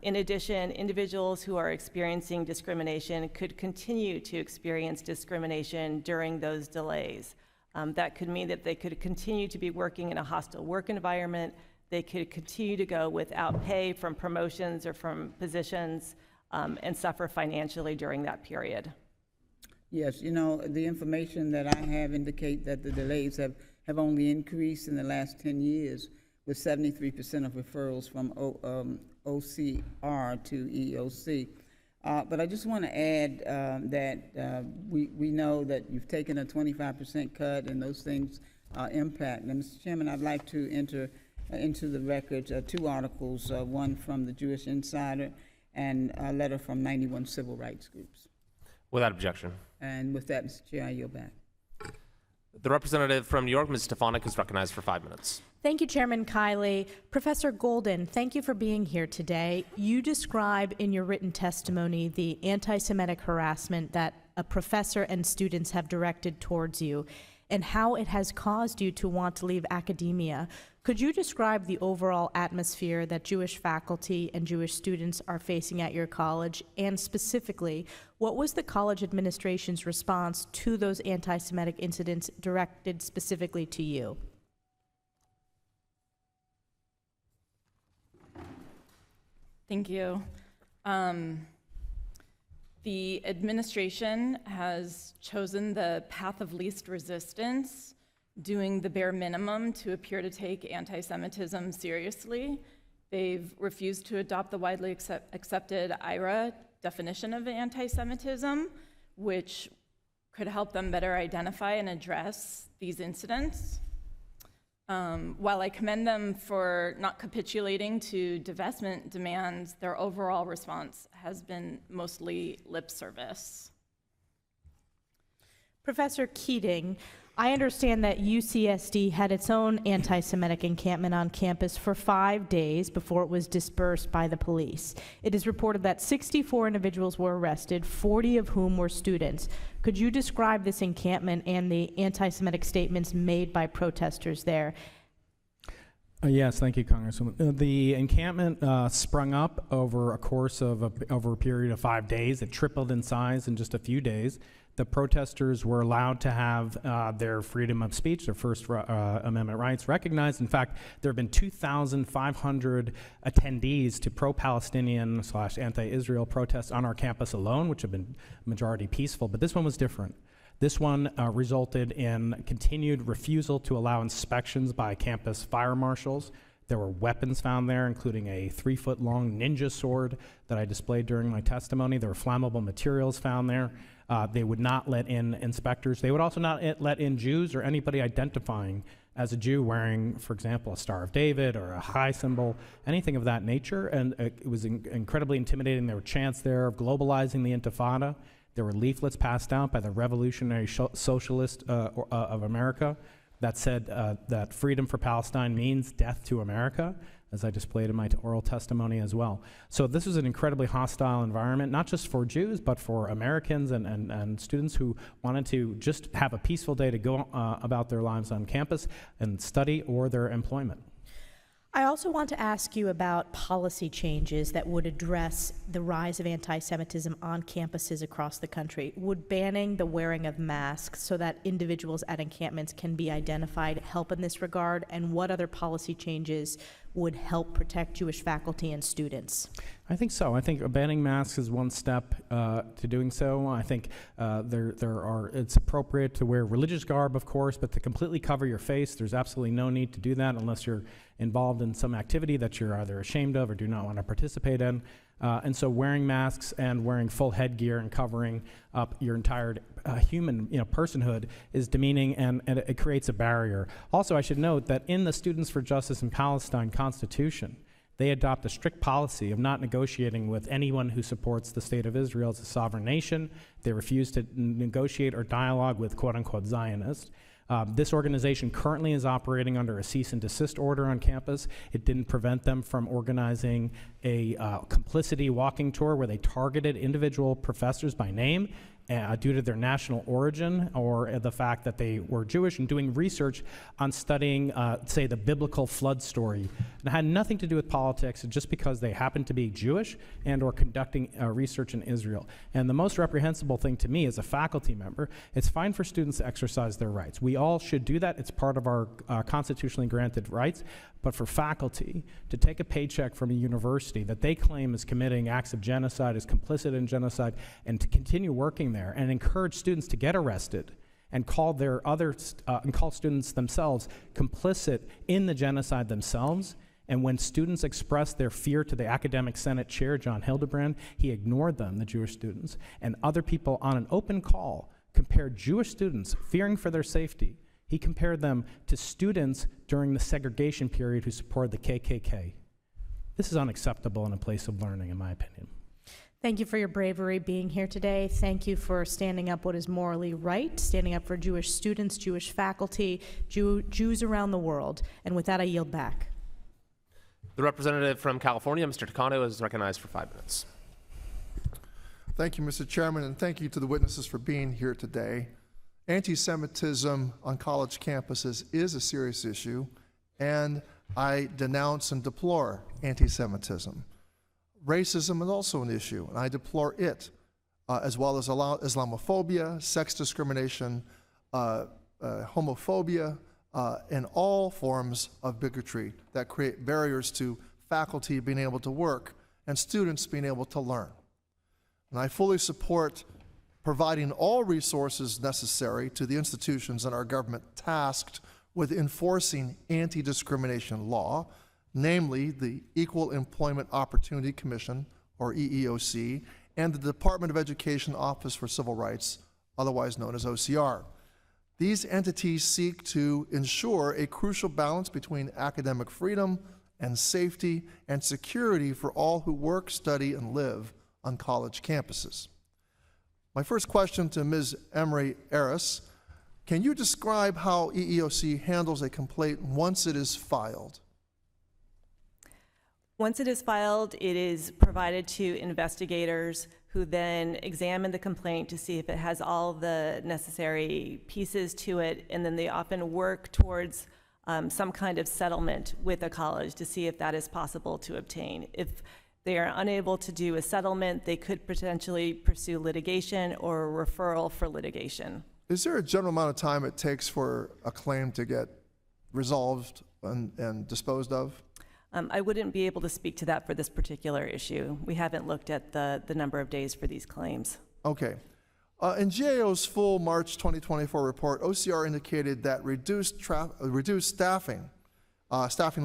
In addition, individuals who are experiencing discrimination could continue to experience discrimination during those delays. That could mean that they could continue to be working in a hostile work environment. They could continue to go without pay from promotions or from positions and suffer financially during that period. Yes, you know, the information that I have indicate that the delays have only increased in the last 10 years, with 73% of referrals from OCR to EEOC. But I just want to add that we know that you've taken a 25% cut, and those things impact. Now, Mr. Chairman, I'd like to enter into the record two articles, one from the Jewish Insider and a letter from 91 civil rights groups. Without objection. And with that, Mr. Chair, I yield back. The representative from New York, Ms. Stefanik, is recognized for 5 minutes. Thank you, Chairman Kiley. Professor Golden, thank you for being here today. You describe in your written testimony the anti-Semitic harassment that a professor and students have directed towards you and how it has caused you to want to leave academia. Could you describe the overall atmosphere that Jewish faculty and Jewish students are facing at your college, and specifically, what was the college administration's response to those anti-Semitic incidents directed specifically to you? Thank you. The administration has chosen the path of least resistance, doing the bare minimum to appear to take anti-Semitism seriously. They've refused to adopt the widely accepted IRA definition of anti-Semitism, which could help them better identify and address these incidents. While I commend them for not capitulating to divestment demands, their overall response has been mostly lip service. Professor Keating, I understand that UCSD had its own anti-Semitic encampment on campus for 5 days before it was dispersed by the police. It is reported that 64 individuals were arrested, 40 of whom were students. Could you describe this encampment and the anti-Semitic statements made by protesters there? Yes, thank you, Congresswoman. The encampment sprung up over a course of over a period of 5 days. It tripled in size in just a few days. The protesters were allowed to have their freedom of speech, their First Amendment rights recognized. In fact, there have been 2,500 attendees to pro-Palestinian / anti-Israel protests on our campus alone, which have been majority peaceful, but this one was different. This one resulted in continued refusal to allow inspections by campus fire marshals. There were weapons found there, including a 3-foot-long ninja sword that I displayed during my testimony. There were flammable materials found there. They would not let in inspectors. They would also not let in Jews or anybody identifying as a Jew wearing, for example, a Star of David or a high symbol, anything of that nature. And it was incredibly intimidating. There were chants there of globalizing the Intifada. There were leaflets passed out by the Revolutionary Socialist of America that said that freedom for Palestine means death to America, as I displayed in my oral testimony as well. So this was an incredibly hostile environment, not just for Jews, but for Americans and students who wanted to just have a peaceful day to go about their lives on campus and study or their employment. I also want to ask you about policy changes that would address the rise of anti-Semitism on campuses across the country. Would banning the wearing of masks so that individuals at encampments can be identified help in this regard? And what other policy changes would help protect Jewish faculty and students? I think so. I think banning masks is one step to doing so. I think it's appropriate to wear religious garb, of course, but to completely cover your face, there's absolutely no need to do that unless you're involved in some activity that you're either ashamed of or do not want to participate in. And so wearing masks and wearing full headgear and covering up your entire human personhood is demeaning, and it creates a barrier. Also, I should note that in the Students for Justice in Palestine Constitution, they adopt a strict policy of not negotiating with anyone who supports the state of Israel as a sovereign nation. They refuse to negotiate or dialogue with quote-unquote Zionists. This organization currently is operating under a cease and desist order on campus. It didn't prevent them from organizing a complicity walking tour where they targeted individual professors by name due to their national origin or the fact that they were Jewish, and doing research on studying, say, the biblical flood story. And it had nothing to do with politics, just because they happened to be Jewish and or conducting research in Israel. And the most reprehensible thing to me as a faculty member, it's fine for students to exercise their rights. We all should do that. It's part of our constitutionally granted rights. But for faculty to take a paycheck from a university that they claim is committing acts of genocide, is complicit in genocide, and to continue working there and encourage students to get arrested and call students themselves complicit in the genocide themselves. And when students expressed their fear to the academic senate chair, John Hildebrand, he ignored them, the Jewish students, and other people on an open call compared Jewish students fearing for their safety. He compared them to students during the segregation period who supported the KKK. This is unacceptable in a place of learning, in my opinion. Thank you for your bravery being here today. Thank you for standing up what is morally right, standing up for Jewish students, Jewish faculty, Jews around the world. And with that, I yield back. The representative from California, Mr. Takano, is recognized for 5 minutes. Thank you, Mr. Chairman, and thank you to the witnesses for being here today. Anti-Semitism on college campuses is a serious issue, and I denounce and deplore anti-Semitism. Racism is also an issue, and I deplore it, as well as Islamophobia, sex discrimination, homophobia, and all forms of bigotry that create barriers to faculty being able to work and students being able to learn. And I fully support providing all resources necessary to the institutions in our government tasked with enforcing anti-discrimination law, namely the Equal Employment Opportunity Commission, or EEOC, and the Department of Education Office for Civil Rights, otherwise known as OCR. These entities seek to ensure a crucial balance between academic freedom and safety and security for all who work, study, and live on college campuses. My first question to Ms. Emery Aris, can you describe how EEOC handles a complaint once it is filed? Once it is filed, it is provided to investigators who then examine the complaint to see if it has all the necessary pieces to it, and then they often work towards some kind of settlement with a college to see if that is possible to obtain. If they are unable to do a settlement, they could potentially pursue litigation or a referral for litigation. Is there a general amount of time it takes for a claim to get resolved and disposed of? I wouldn't be able to speak to that for this particular issue. We haven't looked at the number of days for these claims. Okay. In GAO's full March 2024 report, OCR indicated that reduced staffing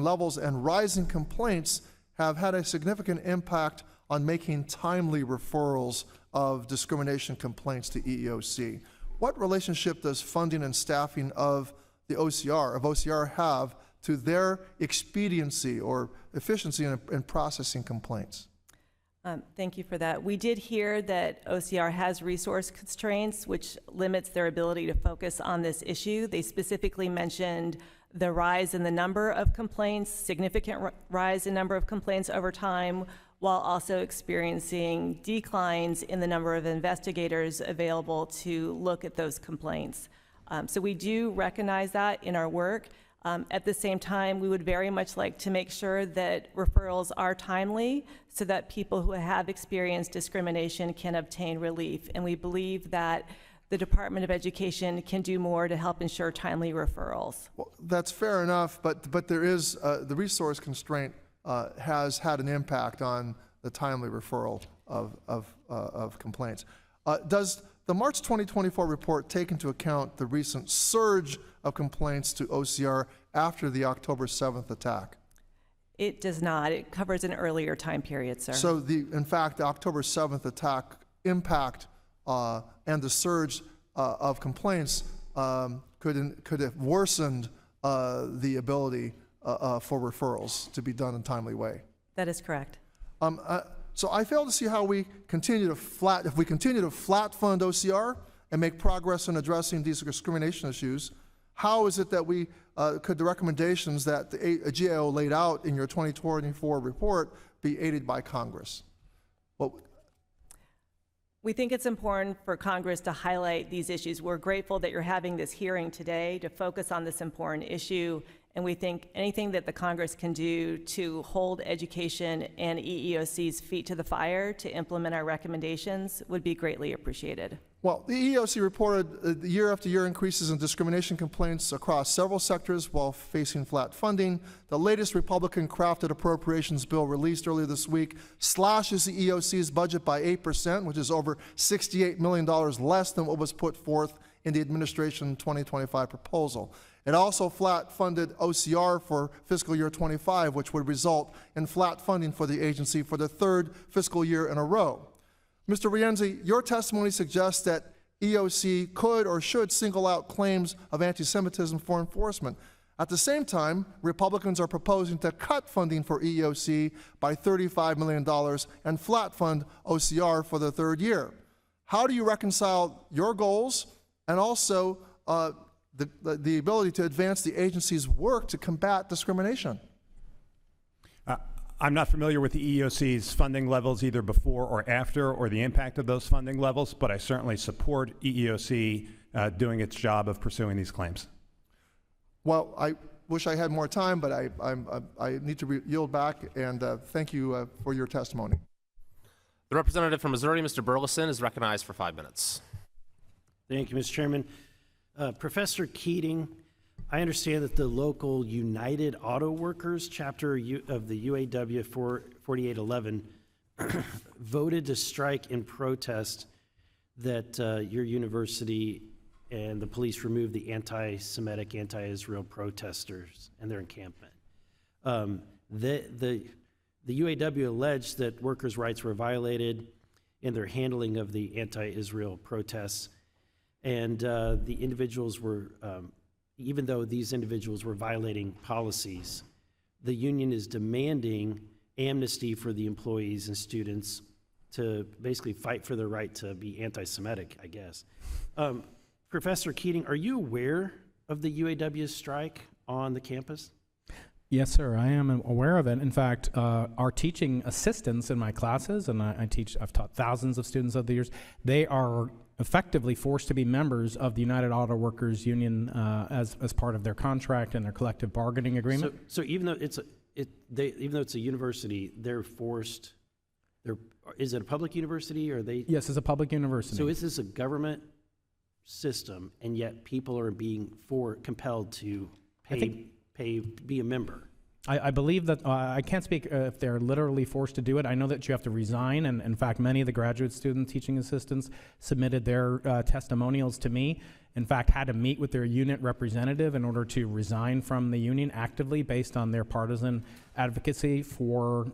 levels and rising complaints have had a significant impact on making timely referrals of discrimination complaints to EEOC. What relationship does funding and staffing of the OCR have to their expediency or efficiency in processing complaints? Thank you for that. We did hear that OCR has resource constraints, which limits their ability to focus on this issue. They specifically mentioned the rise in the number of complaints, significant rise in number of complaints over time, while also experiencing declines in the number of investigators available to look at those complaints. So we do recognize that in our work. At the same time, we would very much like to make sure that referrals are timely so that people who have experienced discrimination can obtain relief. And we believe that the Department of Education can do more to help ensure timely referrals. Well, that's fair enough, but there is, the resource constraint has had an impact on the timely referral of complaints. Does the March 2024 report take into account the recent surge of complaints to OCR after the October 7th attack? It does not. It covers an earlier time period, sir. So in fact, the October 7th attack impact and the surge of complaints could have worsened the ability for referrals to be done in a timely way. That is correct. So I fail to see how we continue to if we continue to flat fund OCR and make progress in addressing these discrimination issues, how is it that we could the recommendations that the GAO laid out in your 2024 report be aided by Congress? Well, we think it's important for Congress to highlight these issues. We're grateful that you're having this hearing today to focus on this important issue, and we think anything that the Congress can do to hold education and EEOC's feet to the fire to implement our recommendations would be greatly appreciated. Well, the EEOC reported year after year increases in discrimination complaints across several sectors while facing flat funding. The latest Republican-crafted appropriations bill released earlier this week slashes the EEOC's budget by 8%, which is over $68 million less than what was put forth in the administration 2025 proposal. It also flat funded OCR for fiscal year 25, which would result in flat funding for the agency for the third fiscal year in a row. Mr. Rienzi, your testimony suggests that EOC could or should single out claims of anti-Semitism for enforcement. At the same time, Republicans are proposing to cut funding for EOC by $35 million and flat fund OCR for the third year. How do you reconcile your goals and also the ability to advance the agency's work to combat discrimination? I'm not familiar with the EEOC's funding levels either before or after or the impact of those funding levels, but I certainly support EEOC doing its job of pursuing these claims. Well, I wish I had more time, but I need to yield back, and thank you for your testimony. The representative from Missouri, Mr. Burleson, is recognized for 5 minutes. Thank you, Mr. Chairman. Professor Keating, I understand that the local United Auto Workers chapter of the UAW 4811 voted to strike in protest that your university and the police remove the anti-Semitic, anti-Israel protesters and their encampment. The UAW alleged that workers' rights were violated in their handling of the anti-Israel protests, and the individuals were, even though these individuals were violating policies, the union is demanding amnesty for the employees and students to basically fight for their right to be anti-Semitic, I guess. Professor Keating, are you aware of the UAW's strike on the campus? Yes, sir, I am aware of it. In fact, our teaching assistants in my classes, and I've taught thousands of students over the years, they are effectively forced to be members of the United Auto Workers Union as part of their contract and their collective bargaining agreement. So even though even though it's a university, they're forced. Is it a public university, or are they? Yes, it's a public university. So is this a government system, and yet people are being compelled to be a member? I believe that, I can't speak if they're literally forced to do it. I know that you have to resign, and in fact, many of the graduate student teaching assistants submitted their testimonials to me. In fact, had to meet with their unit representative in order to resign from the union actively based on their partisan advocacy for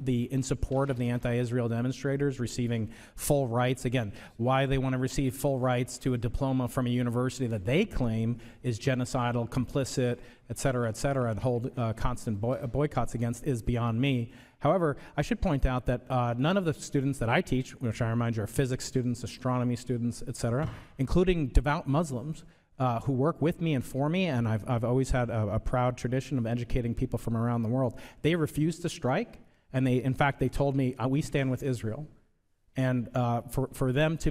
in support of the anti-Israel demonstrators receiving full rights. Again, why they want to receive full rights to a diploma from a university that they claim is genocidal, complicit, et cetera, and hold constant boycotts against is beyond me. However, I should point out that none of the students that I teach, which I remind you are physics students, astronomy students, et cetera, including devout Muslims who work with me and for me, and I've always had a proud tradition of educating people from around the world. They refused to strike, and in fact, they told me, we stand with Israel. And for them to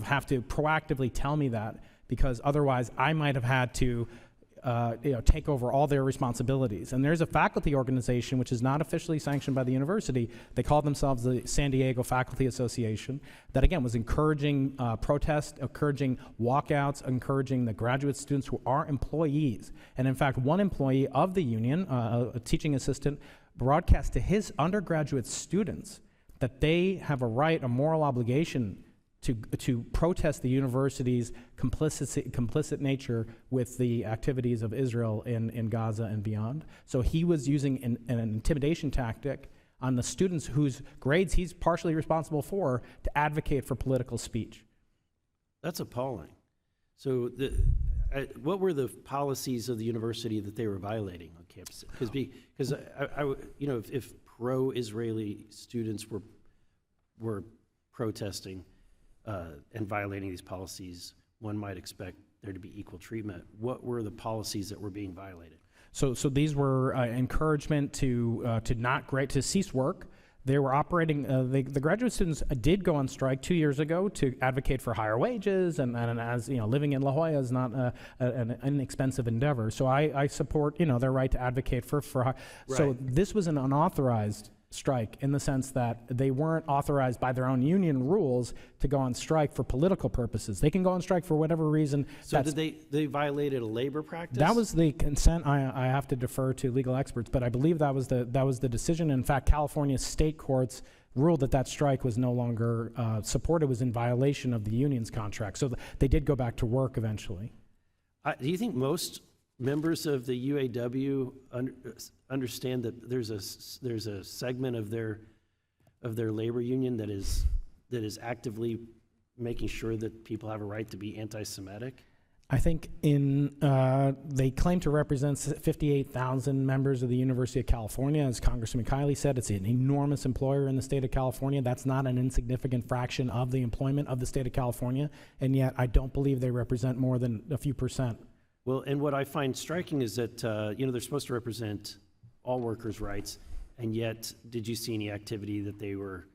have to proactively tell me that, because otherwise I might have had to take over all their responsibilities. And there's a faculty organization which is not officially sanctioned by the university. They call themselves the San Diego Faculty Association, that again was encouraging protest, encouraging walkouts, encouraging the graduate students who are employees. And in fact, one employee of the union, a teaching assistant, broadcast to his undergraduate students that they have a right, a moral obligation to protest the university's complicit nature with the activities of Israel in Gaza and beyond. So he was using an intimidation tactic on the students whose grades he's partially responsible for to advocate for political speech. That's appalling. So what were the policies of the university that they were violating on campus? Because if pro-Israeli students were protesting and violating these policies, one might expect there to be equal treatment. What were the policies that were being violated? So these were encouragement to cease work. They were operating. The graduate students did go on strike 2 years ago to advocate for higher wages, and as you know, living in La Jolla is not an inexpensive endeavor. So I support their right to advocate for. Right. So this was an unauthorized strike in the sense that they weren't authorized by their own union rules to go on strike for political purposes. They can go on strike for whatever reason. So did they violated a labor practice? That was the consent. I have to defer to legal experts, but I believe that was the decision. In fact, California state courts ruled that strike was no longer supported, was in violation of the union's contract. So they did go back to work eventually. Do you think most members of the UAW understand that there's a segment of their labor union that is actively making sure that people have a right to be anti-Semitic? I think they claim to represent 58,000 members of the University of California. As Congressman Kiley said, it's an enormous employer in the state of California. That's not an insignificant fraction of the employment of the state of California, and yet I don't believe they represent more than a few percent. Well, and what I find striking is that they're supposed to represent all workers' rights, and yet did you see any activity that they were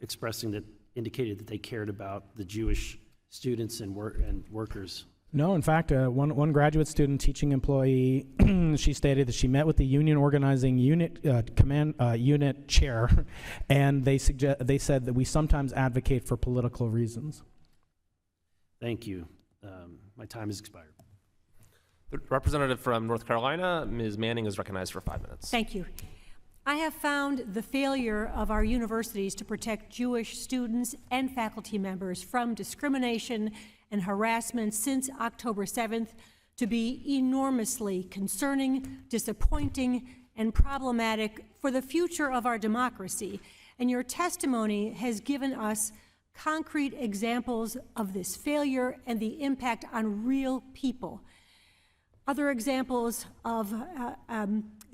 expressing that indicated that they cared about the Jewish students and workers? No, in fact, one graduate student teaching employee, she stated that she met with the union organizing unit unit chair, and they said that we sometimes advocate for political reasons. Thank you. My time has expired. The representative from North Carolina, Ms. Manning, is recognized for 5 minutes. Thank you. I have found the failure of our universities to protect Jewish students and faculty members from discrimination and harassment since October 7th to be enormously concerning, disappointing, and problematic for the future of our democracy. And your testimony has given us concrete examples of this failure and the impact on real people. Other examples of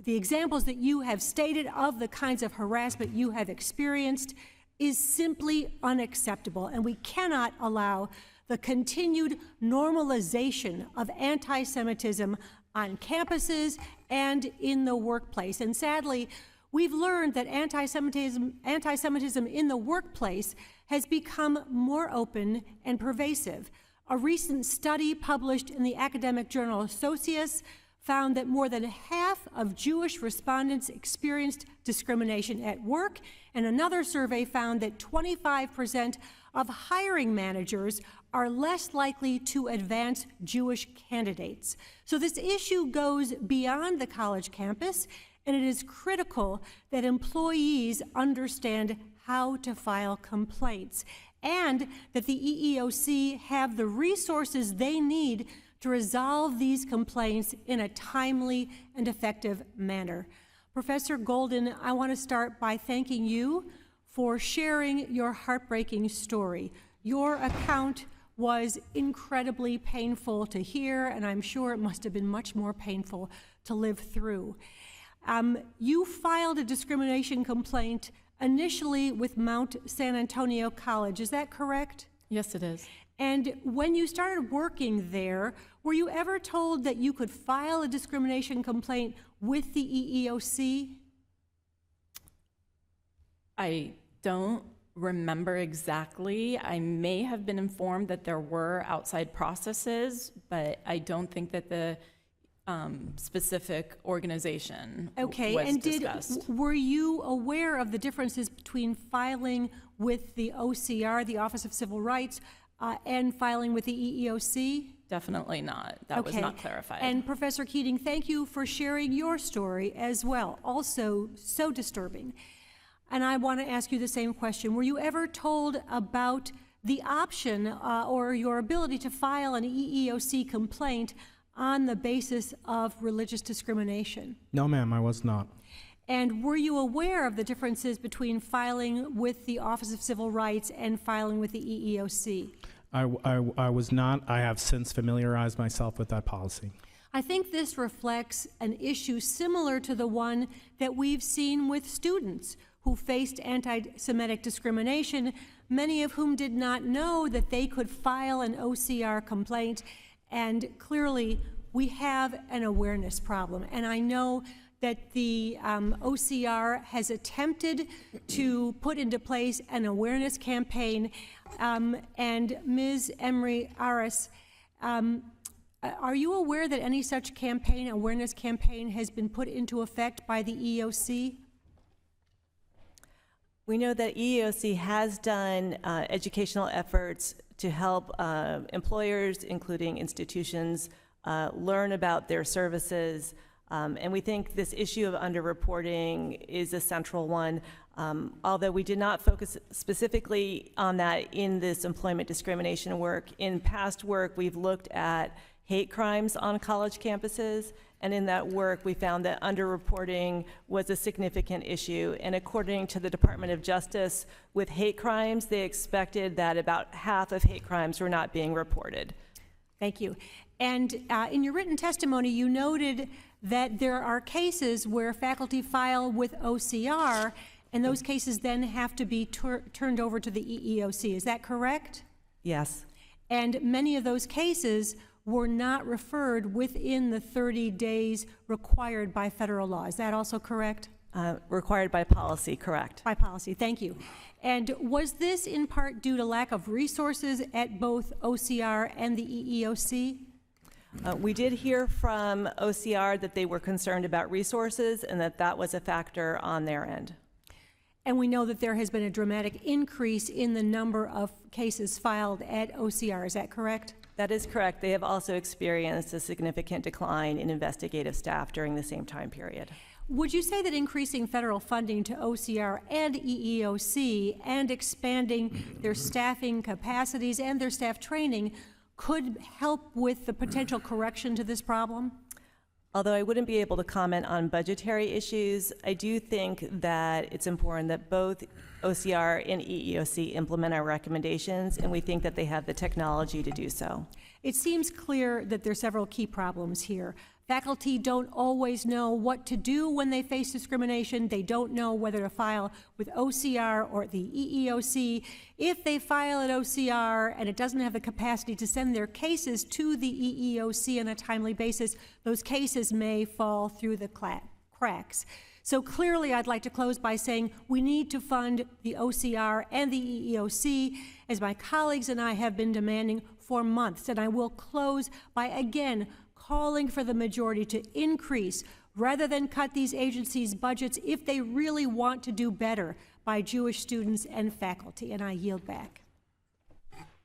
the examples that you have stated of the kinds of harassment you have experienced is simply unacceptable, and we cannot allow the continued normalization of anti-Semitism on campuses and in the workplace. And sadly, we've learned that anti-Semitism in the workplace has become more open and pervasive. A recent study published in the academic journal Socius found that more than half of Jewish respondents experienced discrimination at work, and another survey found that 25% of hiring managers are less likely to advance Jewish candidates. So this issue goes beyond the college campus, and it is critical that employees understand how to file complaints, and that the EEOC have the resources they need to resolve these complaints in a timely and effective manner. Professor Golden, I want to start by thanking you for sharing your heartbreaking story. Your account was incredibly painful to hear, and I'm sure it must have been much more painful to live through. You filed a discrimination complaint initially with Mount San Antonio College, is that correct? Yes, it is. And when you started working there, were you ever told that you could file a discrimination complaint with the EEOC? I don't remember exactly. I may have been informed that there were outside processes, but I don't think that the specific organization was discussed. Were you aware of the differences between filing with the OCR, the Office of Civil Rights, and filing with the EEOC? Definitely not. That was not clarified. And Professor Keating, thank you for sharing your story as well. Also so disturbing. And I want to ask you the same question. Were you ever told about the option or your ability to file an EEOC complaint on the basis of religious discrimination? No, ma'am, I was not. And were you aware of the differences between filing with the Office of Civil Rights and filing with the EEOC? I was not. I have since familiarized myself with that policy. I think this reflects an issue similar to the one that we've seen with students who faced anti-Semitic discrimination, many of whom did not know that they could file an OCR complaint. And clearly, we have an awareness problem. And I know that the OCR has attempted to put into place an awareness campaign. And Ms. Emery Aris, are you aware that any such campaign, awareness campaign, has been put into effect by the EEOC? We know that EEOC has done educational efforts to help employers, including institutions, learn about their services. And we think this issue of underreporting is a central one. Although we did not focus specifically on that in this employment discrimination work, in past work we've looked at hate crimes on college campuses, and in that work we found that underreporting was a significant issue. And according to the Department of Justice, with hate crimes, they expected that about half of hate crimes were not being reported. Thank you. And in your written testimony, you noted that there are cases where faculty file with OCR, and those cases then have to be turned over to the EEOC. Is that correct? Yes. And many of those cases were not referred within the 30 days required by federal law. Is that also correct? Required by policy, correct. By policy, thank you. And was this in part due to lack of resources at both OCR and the EEOC? We did hear from OCR that they were concerned about resources and that that was a factor on their end. And we know that there has been a dramatic increase in the number of cases filed at OCR. Is that correct? That is correct. They have also experienced a significant decline in investigative staff during the same time period. Would you say that increasing federal funding to OCR and EEOC and expanding their staffing capacities and their staff training could help with the potential correction to this problem? Although I wouldn't be able to comment on budgetary issues, I do think that it's important that both OCR and EEOC implement our recommendations, and we think that they have the technology to do so. It seems clear that there are several key problems here. Faculty don't always know what to do when they face discrimination. They don't know whether to file with OCR or the EEOC. If they file at OCR and it doesn't have the capacity to send their cases to the EEOC on a timely basis, those cases may fall through the cracks. So clearly, I'd like to close by saying we need to fund the OCR and the EEOC, as my colleagues and I have been demanding for months. And I will close by again calling for the majority to increase rather than cut these agencies' budgets if they really want to do better by Jewish students and faculty. And I yield back.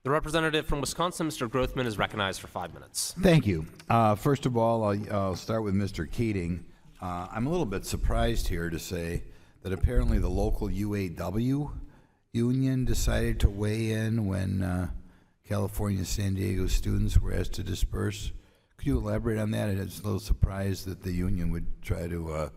The representative from Wisconsin, Mr. Grothman, is recognized for 5 minutes. Thank you. First of all, I'll start with Mr. Keating. I'm a little bit surprised here to say that apparently the local UAW union decided to weigh in when California San Diego students were asked to disperse. Could you elaborate on that? It's a little surprised that the union would try to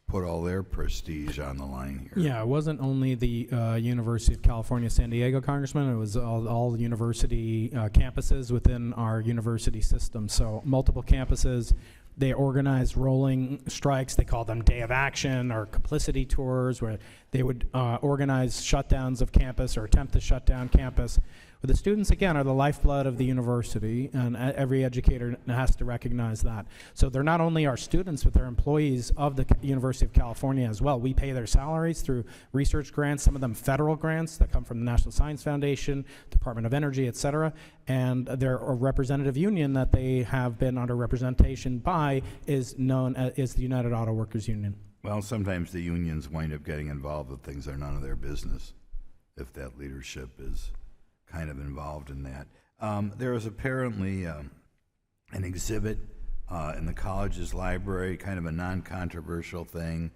put all their prestige on the line here. Yeah, it wasn't only the University of California, San Diego, Congressman. It was all the university campuses within our university system. So multiple campuses. They organized rolling strikes. They called them Day of Action or complicity tours, where they would organize shutdowns of campus or attempt to shut down campus. But the students, again, are the lifeblood of the university, and every educator has to recognize that. So they're not only our students, but they're employees of the University of California as well. We pay their salaries through research grants, some of them federal grants that come from the National Science Foundation, Department of Energy, et cetera. And their representative union that they have been under representation by is known as the United Auto Workers Union. Well, sometimes the unions wind up getting involved with things that are none of their business, if that leadership is kind of involved in that. There was apparently an exhibit in the college's library, kind of a non-controversial thing,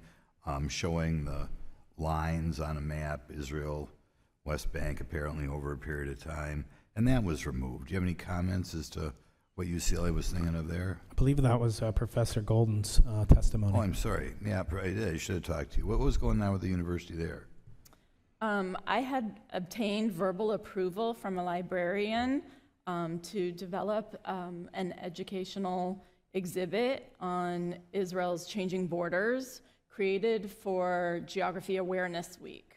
showing the lines on a map, Israel West Bank apparently over a period of time, and that was removed. Do you have any comments as to what UCLA was thinking of there? I believe that was Professor Golden's testimony. Oh, I'm sorry. Yeah, I should have talked to you. What was going on with the university there? I had obtained verbal approval from a librarian to develop an educational exhibit on Israel's changing borders created for Geography Awareness Week.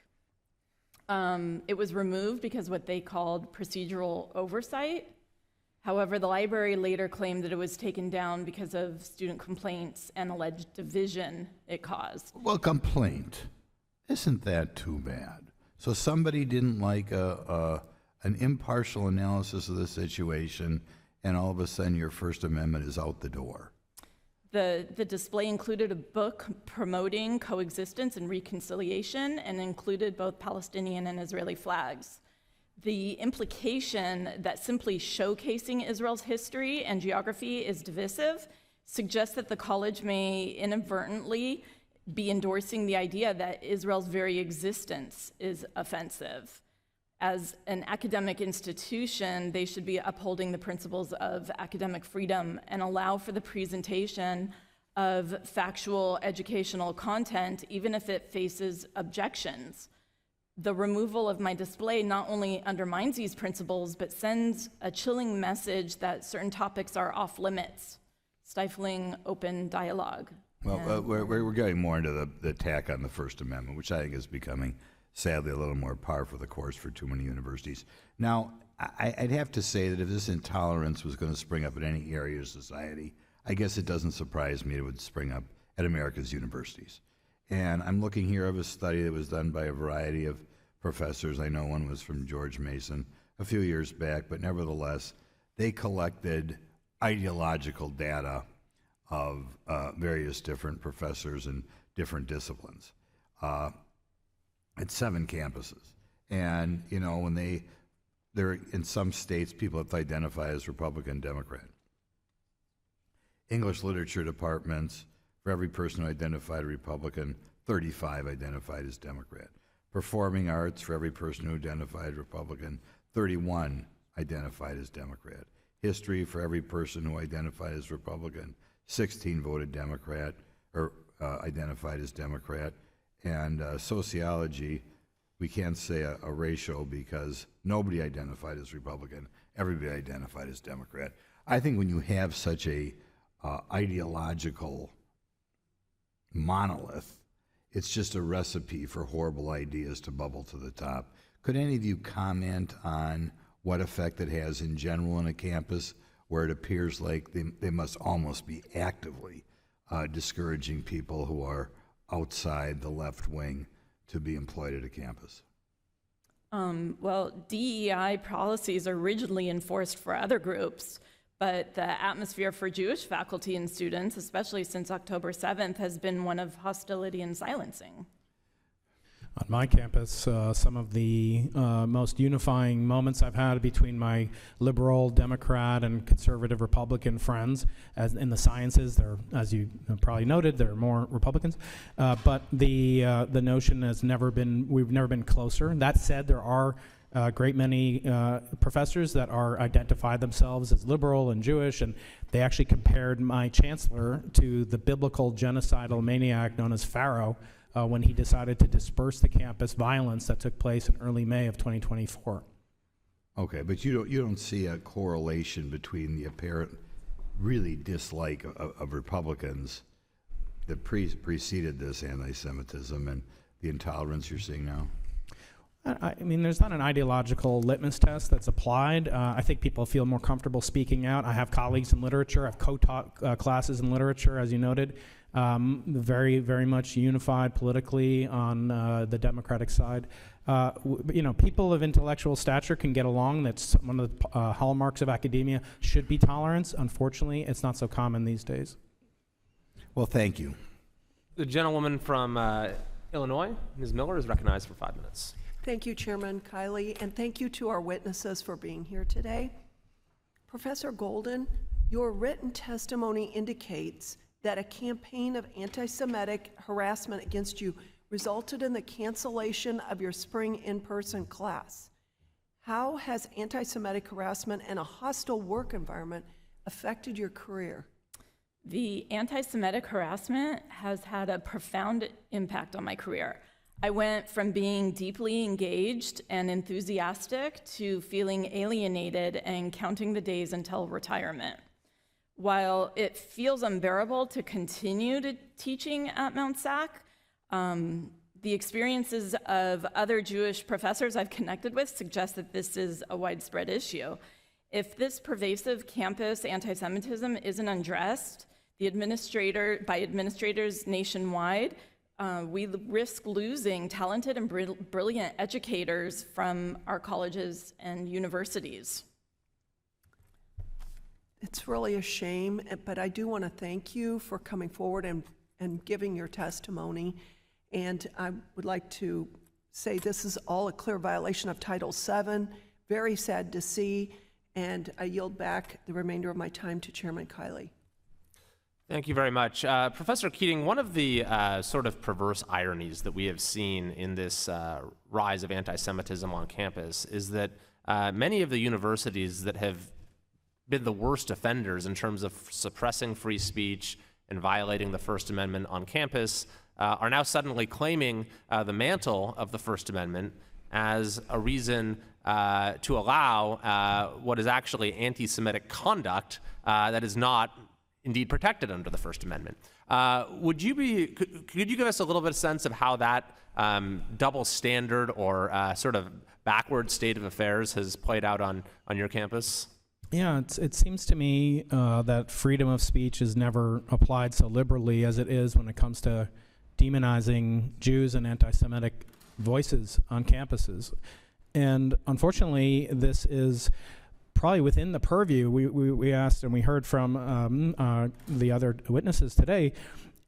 It was removed because what they called procedural oversight. However, the library later claimed that it was taken down because of student complaints and alleged division it caused. Well, complaint. Isn't that too bad? So somebody didn't like an impartial analysis of the situation, and all of a sudden your First Amendment is out the door. The display included a book promoting coexistence and reconciliation and included both Palestinian and Israeli flags. The implication that simply showcasing Israel's history and geography is divisive suggests that the college may inadvertently be endorsing the idea that Israel's very existence is offensive. As an academic institution, they should be upholding the principles of academic freedom and allow for the presentation of factual educational content, even if it faces objections. The removal of my display not only undermines these principles, but sends a chilling message that certain topics are off limits, stifling open dialogue. Well, we're getting more into the attack on the First Amendment, which I think is becoming, sadly, a little more par for the course for too many universities. Now, I'd have to say that if this intolerance was going to spring up in any area of society, I guess it doesn't surprise me it would spring up at America's universities. And I'm looking here of a study that was done by a variety of professors. I know one was from George Mason a few years back, but nevertheless, they collected ideological data of various different professors in different disciplines at 7 campuses. And, you know, when they're in some states, people have to identify as Republican, Democrat. English literature departments, for every person who identified Republican, 35 identified as Democrat. Performing arts, for every person who identified Republican, 31 identified as Democrat. History, for every person who identified as Republican, 16 voted Democrat or identified as Democrat. And sociology, we can't say a ratio because nobody identified as Republican, everybody identified as Democrat. I think when you have such a ideological monolith, it's just a recipe for horrible ideas to bubble to the top. Could any of you comment on what effect it has in general on a campus where it appears like they must almost be actively discouraging people who are outside the left wing to be employed at a campus? Well, DEI policies are rigidly enforced for other groups, but the atmosphere for Jewish faculty and students, especially since October 7th, has been one of hostility and silencing. On my campus, some of the most unifying moments I've had between my liberal, Democrat, and conservative Republican friends, as in the sciences, as you probably noted, there are more Republicans, but the notion has we've never been closer. That said, there are a great many professors that identify themselves as liberal and Jewish, and they actually compared my chancellor to the biblical genocidal maniac known as Pharaoh, when he decided to disperse the campus violence that took place in early May of 2024. Okay, but you don't see a correlation between the apparent really dislike of Republicans that preceded this anti-Semitism and the intolerance you're seeing now? I mean, there's not an ideological litmus test that's applied. I think people feel more comfortable speaking out. I have colleagues in literature. I've co-taught classes in literature, as you noted. Very, very much unified politically on the Democratic side. You know, people of intellectual stature can get along. That's one of the hallmarks of academia. Should be tolerance. Unfortunately, it's not so common these days. Well, thank you. The gentlewoman from Illinois, Ms. Miller, is recognized for 5 minutes. Thank you, Chairman Kiley, and thank you to our witnesses for being here today. Professor Golden, your written testimony indicates that a campaign of anti-Semitic harassment against you resulted in the cancellation of your spring in-person class. How has anti-Semitic harassment and a hostile work environment affected your career? The anti-Semitic harassment has had a profound impact on my career. I went from being deeply engaged and enthusiastic to feeling alienated and counting the days until retirement. While it feels unbearable to continue teaching at Mount SAC, the experiences of other Jewish professors I've connected with suggest that this is a widespread issue. If this pervasive campus anti-Semitism isn't addressed by administrators nationwide, we risk losing talented and brilliant educators from our colleges and universities. It's really a shame, but I do want to thank you for coming forward and giving your testimony. And I would like to say this is all a clear violation of Title VII. Very sad to see. And I yield back the remainder of my time to Chairman Kiley. Thank you very much. Professor Keating, one of the sort of perverse ironies that we have seen in this rise of anti-Semitism on campus is that many of the universities that have been the worst offenders in terms of suppressing free speech and violating the First Amendment on campus are now suddenly claiming the mantle of the First Amendment as a reason to allow what is actually anti-Semitic conduct that is not indeed protected under the First Amendment. Could you give us a little bit of sense of how that double standard or sort of backward state of affairs has played out on your campus? Yeah, it seems to me that freedom of speech is never applied so liberally as it is when it comes to demonizing Jews and anti-Semitic voices on campuses. And unfortunately, this is probably within the purview. We asked and we heard from the other witnesses today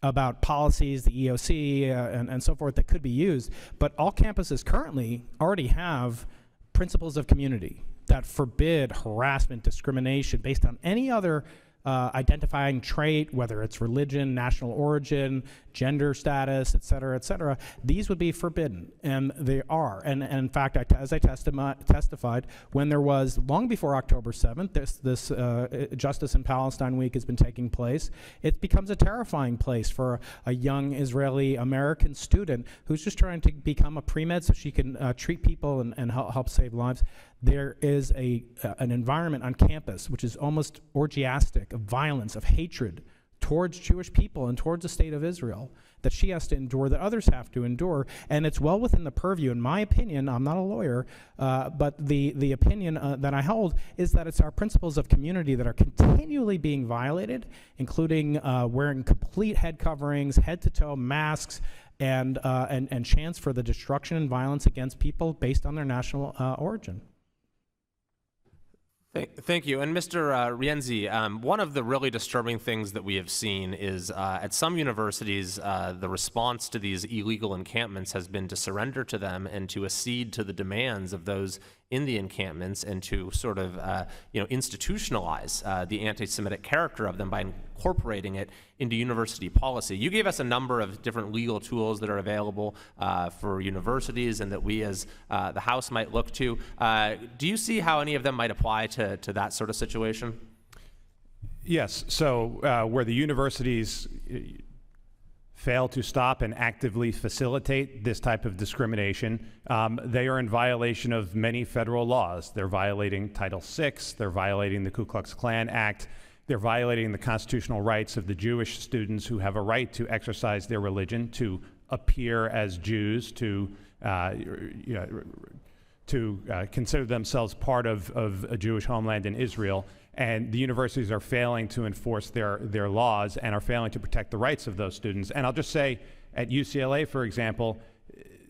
about policies, the EOC, and so forth that could be used. But all campuses currently already have principles of community that forbid harassment, discrimination based on any other identifying trait, whether it's religion, national origin, gender status, et cetera, these would be forbidden, and they are. And in fact, as I testified, when there was, long before October 7th, this Justice in Palestine Week has been taking place, it becomes a terrifying place for a young Israeli-American student who's just trying to become a pre-med so she can treat people and help save lives. There is an environment on campus which is almost orgiastic of violence, of hatred towards Jewish people and towards the state of Israel that she has to endure, that others have to endure. And it's well within the purview, in my opinion, I'm not a lawyer, but the opinion that I hold is that it's our principles of community that are continually being violated, including wearing complete head coverings, head-to-toe masks, and chants for the destruction and violence against people based on their national origin. Thank you. And Mr. Rienzi, one of the really disturbing things that we have seen is at some universities, the response to these illegal encampments has been to surrender to them and to accede to the demands of those in the encampments and to sort of institutionalize the anti-Semitic character of them by incorporating it into university policy. You gave us a number of different legal tools that are available for universities and that we as the House might look to. Do you see how any of them might apply to that sort of situation? Yes. So where the universities fail to stop and actively facilitate this type of discrimination, they are in violation of many federal laws. They're violating Title VI, they're violating the Ku Klux Klan Act, they're violating the constitutional rights of the Jewish students who have a right to exercise their religion, to appear as Jews, to consider themselves part of a Jewish homeland in Israel. And the universities are failing to enforce their laws and are failing to protect the rights of those students. And I'll just say, at UCLA, for example,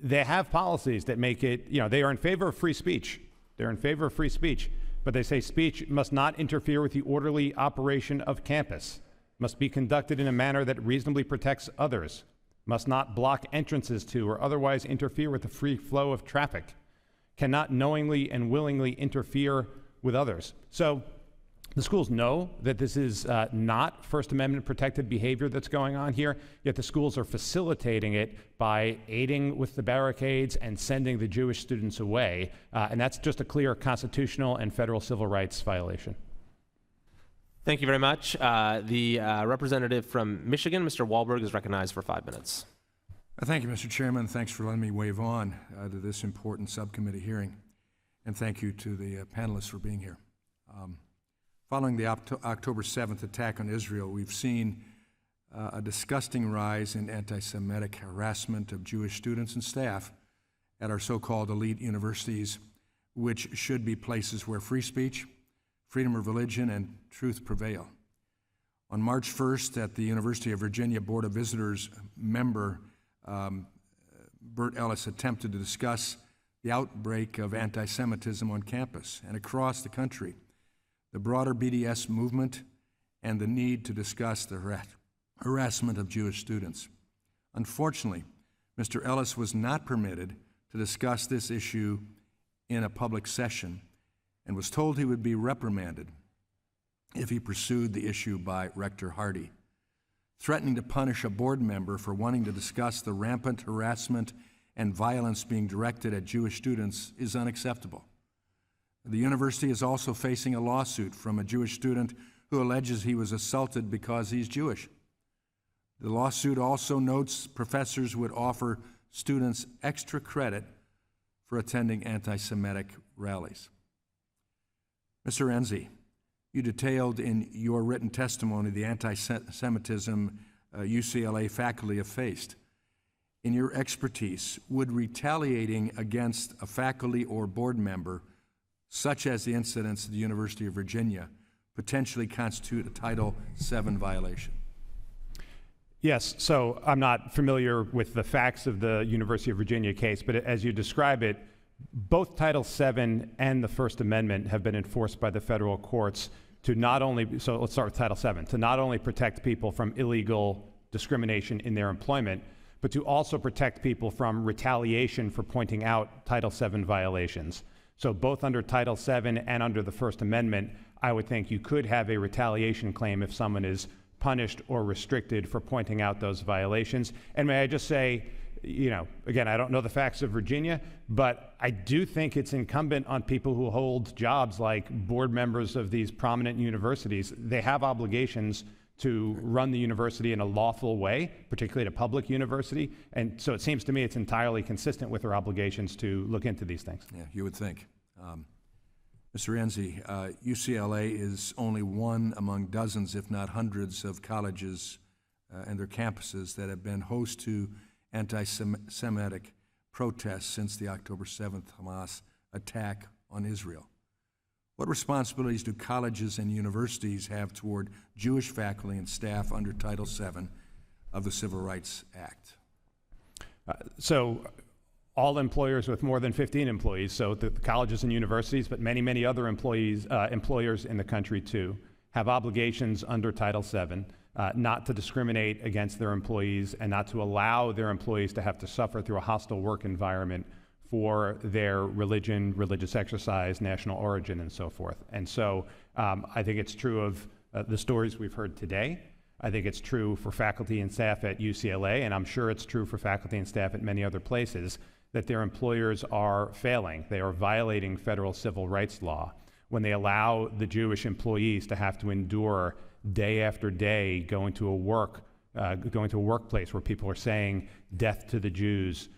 they have policies that make it, they are in favor of free speech. They're in favor of free speech, but they say speech must not interfere with the orderly operation of campus, must be conducted in a manner that reasonably protects others, must not block entrances to or otherwise interfere with the free flow of traffic, cannot knowingly and willingly interfere with others. So The schools know that this is not First Amendment protected behavior that's going on here, yet the schools are facilitating it by aiding with the barricades and sending the Jewish students away. And that's just a clear constitutional and federal civil rights violation. Thank you very much. The representative from Michigan, Mr. Wahlberg, is recognized for 5 minutes. Thank you, Mr. Chairman. Thanks for letting me wave on to this important subcommittee hearing. And thank you to the panelists for being here. Following the October 7th attack on Israel, we've seen a disgusting rise in anti-Semitic harassment of Jewish students and staff at our so-called elite universities, which should be places where free speech, freedom of religion, and truth prevail. On March 1st, at the University of Virginia Board of Visitors member Bert Ellis attempted to discuss the outbreak of anti-Semitism on campus and across the country, the broader BDS movement, and the need to discuss the harassment of Jewish students. Unfortunately, Mr. Ellis was not permitted to discuss this issue in a public session and was told he would be reprimanded if he pursued the issue by Rector Hardy. Threatening to punish a board member for wanting to discuss the rampant harassment and violence being directed at Jewish students is unacceptable. The university is also facing a lawsuit from a Jewish student who alleges he was assaulted because he's Jewish. The lawsuit also notes professors would offer students extra credit for attending anti-Semitic rallies. Mr. Enzi, you detailed in your written testimony the anti-Semitism UCLA faculty have faced. In your expertise, would retaliating against a faculty or board member, such as the incidents at the University of Virginia, potentially constitute a Title VII violation? Yes, so I'm not familiar with the facts of the University of Virginia case, but as you describe it, both Title VII and the First Amendment have been enforced by the federal courts to not only, so let's start with Title VII, to not only protect people from illegal discrimination in their employment, but to also protect people from retaliation for pointing out Title VII violations. So both under Title VII and under the First Amendment, I would think you could have a retaliation claim if someone is punished or restricted for pointing out those violations. And may I just say, you know, again, I don't know the facts of Virginia, but I do think it's incumbent on people who hold jobs like board members of these prominent universities. They have obligations to run the university in a lawful way, particularly at a public university. And so it seems to me it's entirely consistent with their obligations to look into these things. Yeah, you would think. Mr. Enzi, UCLA is only one among dozens, if not hundreds, of colleges and their campuses that have been host to anti-Semitic protests since the October 7th Hamas attack on Israel. What responsibilities do colleges and universities have toward Jewish faculty and staff under Title VII of the Civil Rights Act? So all employers with more than 15 employees, so the colleges and universities, but many, many other employers in the country too, have obligations under Title VII not to discriminate against their employees and not to allow their employees to have to suffer through a hostile work environment for their religion, religious exercise, national origin, and so forth. And so I think it's true of the stories we've heard today. I think it's true for faculty and staff at UCLA, and I'm sure it's true for faculty and staff at many other places, that their employers are failing. They are violating federal civil rights law when they allow the Jewish employees to have to endure day after day going to a workplace where people are saying death to the Jews,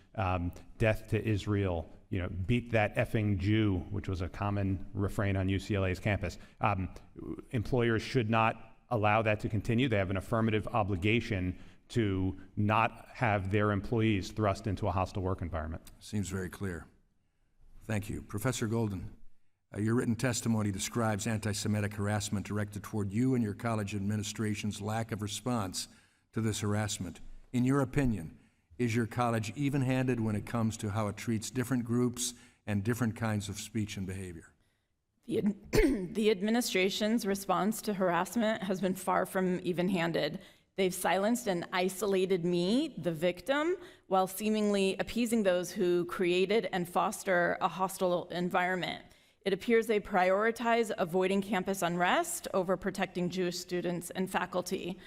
death to Israel, you know, beat that effing Jew, which was a common refrain on UCLA's campus. Employers should not allow that to continue. They have an affirmative obligation to not have their employees thrust into a hostile work environment. Seems very clear. Thank you. Professor Golden, your written testimony describes anti-Semitic harassment directed toward you and your college administration's lack of response to this harassment. In your opinion, is your college even-handed when it comes to how it treats different groups and different kinds of speech and behavior? The administration's response to harassment has been far from even-handed. They've silenced and isolated me, the victim, while seemingly appeasing those who created and foster a hostile environment. It appears they prioritize avoiding campus unrest over protecting Jewish students and faculty.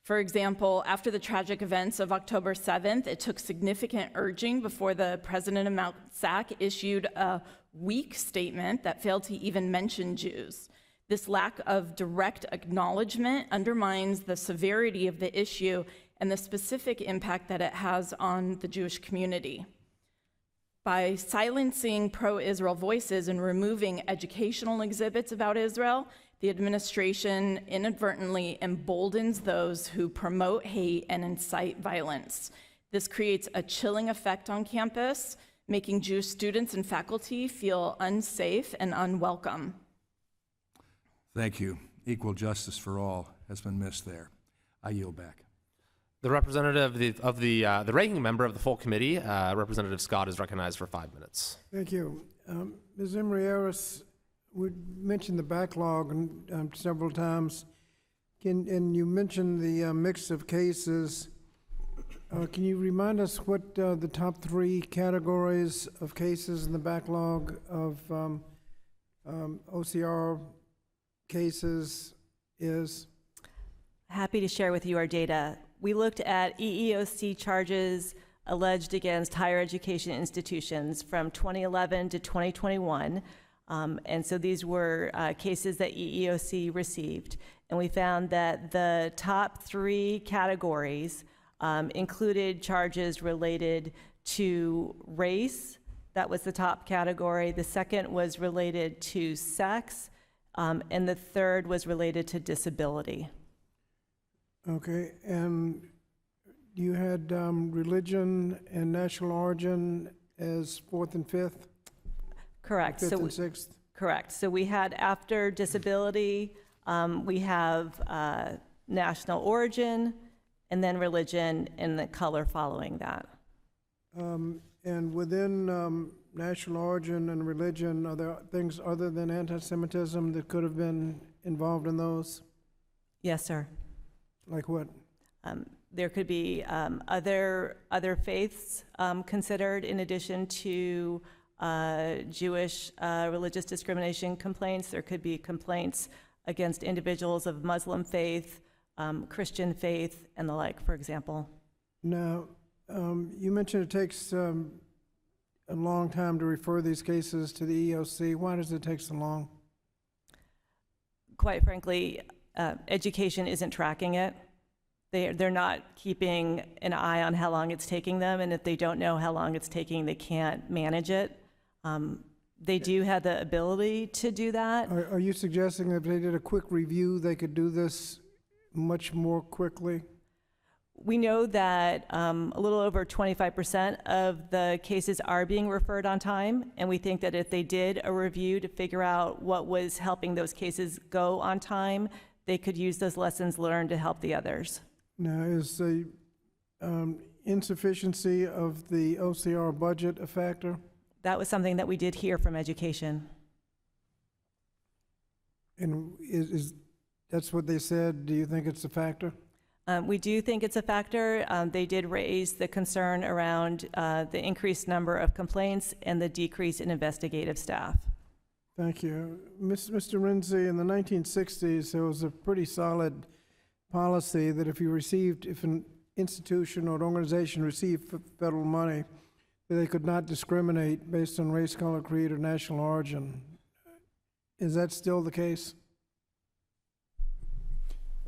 For example, after the tragic events of October 7th, it took significant urging before the president of Mount SAC issued a weak statement that failed to even mention Jews. This lack of direct acknowledgement undermines the severity of the issue and the specific impact that it has on the Jewish community. By silencing pro-Israel voices and removing educational exhibits about Israel, the administration inadvertently emboldens those who promote hate and incite violence. This creates a chilling effect on campus, making Jewish students and faculty feel unsafe and unwelcome. Thank you. Equal justice for all has been missed there. I yield back. The representative of the ranking member of the full committee, Representative Scott, is recognized for 5 minutes. Thank you. Ms. Emery-Harris, we mentioned the backlog several times. And you mentioned the mix of cases. Can you remind us what the top 3 categories of cases in the backlog of OCR cases is? Happy to share with you our data. We looked at EEOC charges alleged against higher education institutions from 2011 to 2021. And so these were cases that EEOC received. And we found that the top 3 categories included charges related to race. That was the top category. The second was related to sex. And the third was related to disability. Okay, and you had religion and national origin as 4th and 5th? Correct. 5th and 6th? Correct. So we had, after disability, we have national origin, and then religion, and the color following that. And within national origin and religion, are there things other than anti-Semitism that could have been involved in those? Yes, sir. Like what? There could be other faiths considered in addition to Jewish religious discrimination complaints. There could be complaints against individuals of Muslim faith, Christian faith, and the like, for example. Now, you mentioned it takes a long time to refer these cases to the EEOC. Why does it take so long? Quite frankly, education isn't tracking it. They're not keeping an eye on how long it's taking them, and if they don't know how long it's taking, they can't manage it. They do have the ability to do that. Are you suggesting that if they did a quick review, they could do this much more quickly? We know that a little over 25% of the cases are being referred on time, and we think that if they did a review to figure out what was helping those cases go on time, they could use those lessons learned to help the others. Now, is the insufficiency of the OCR budget a factor? That was something that we did hear from education. And that's what they said? Do you think it's a factor? We do think it's a factor. They did raise the concern around the increased number of complaints and the decrease in investigative staff. Thank you. Mr. Renzi, in the 1960s, there was a pretty solid policy that if an institution or an organization received federal money, that they could not discriminate based on race, color, creed, or national origin. Is that still the case?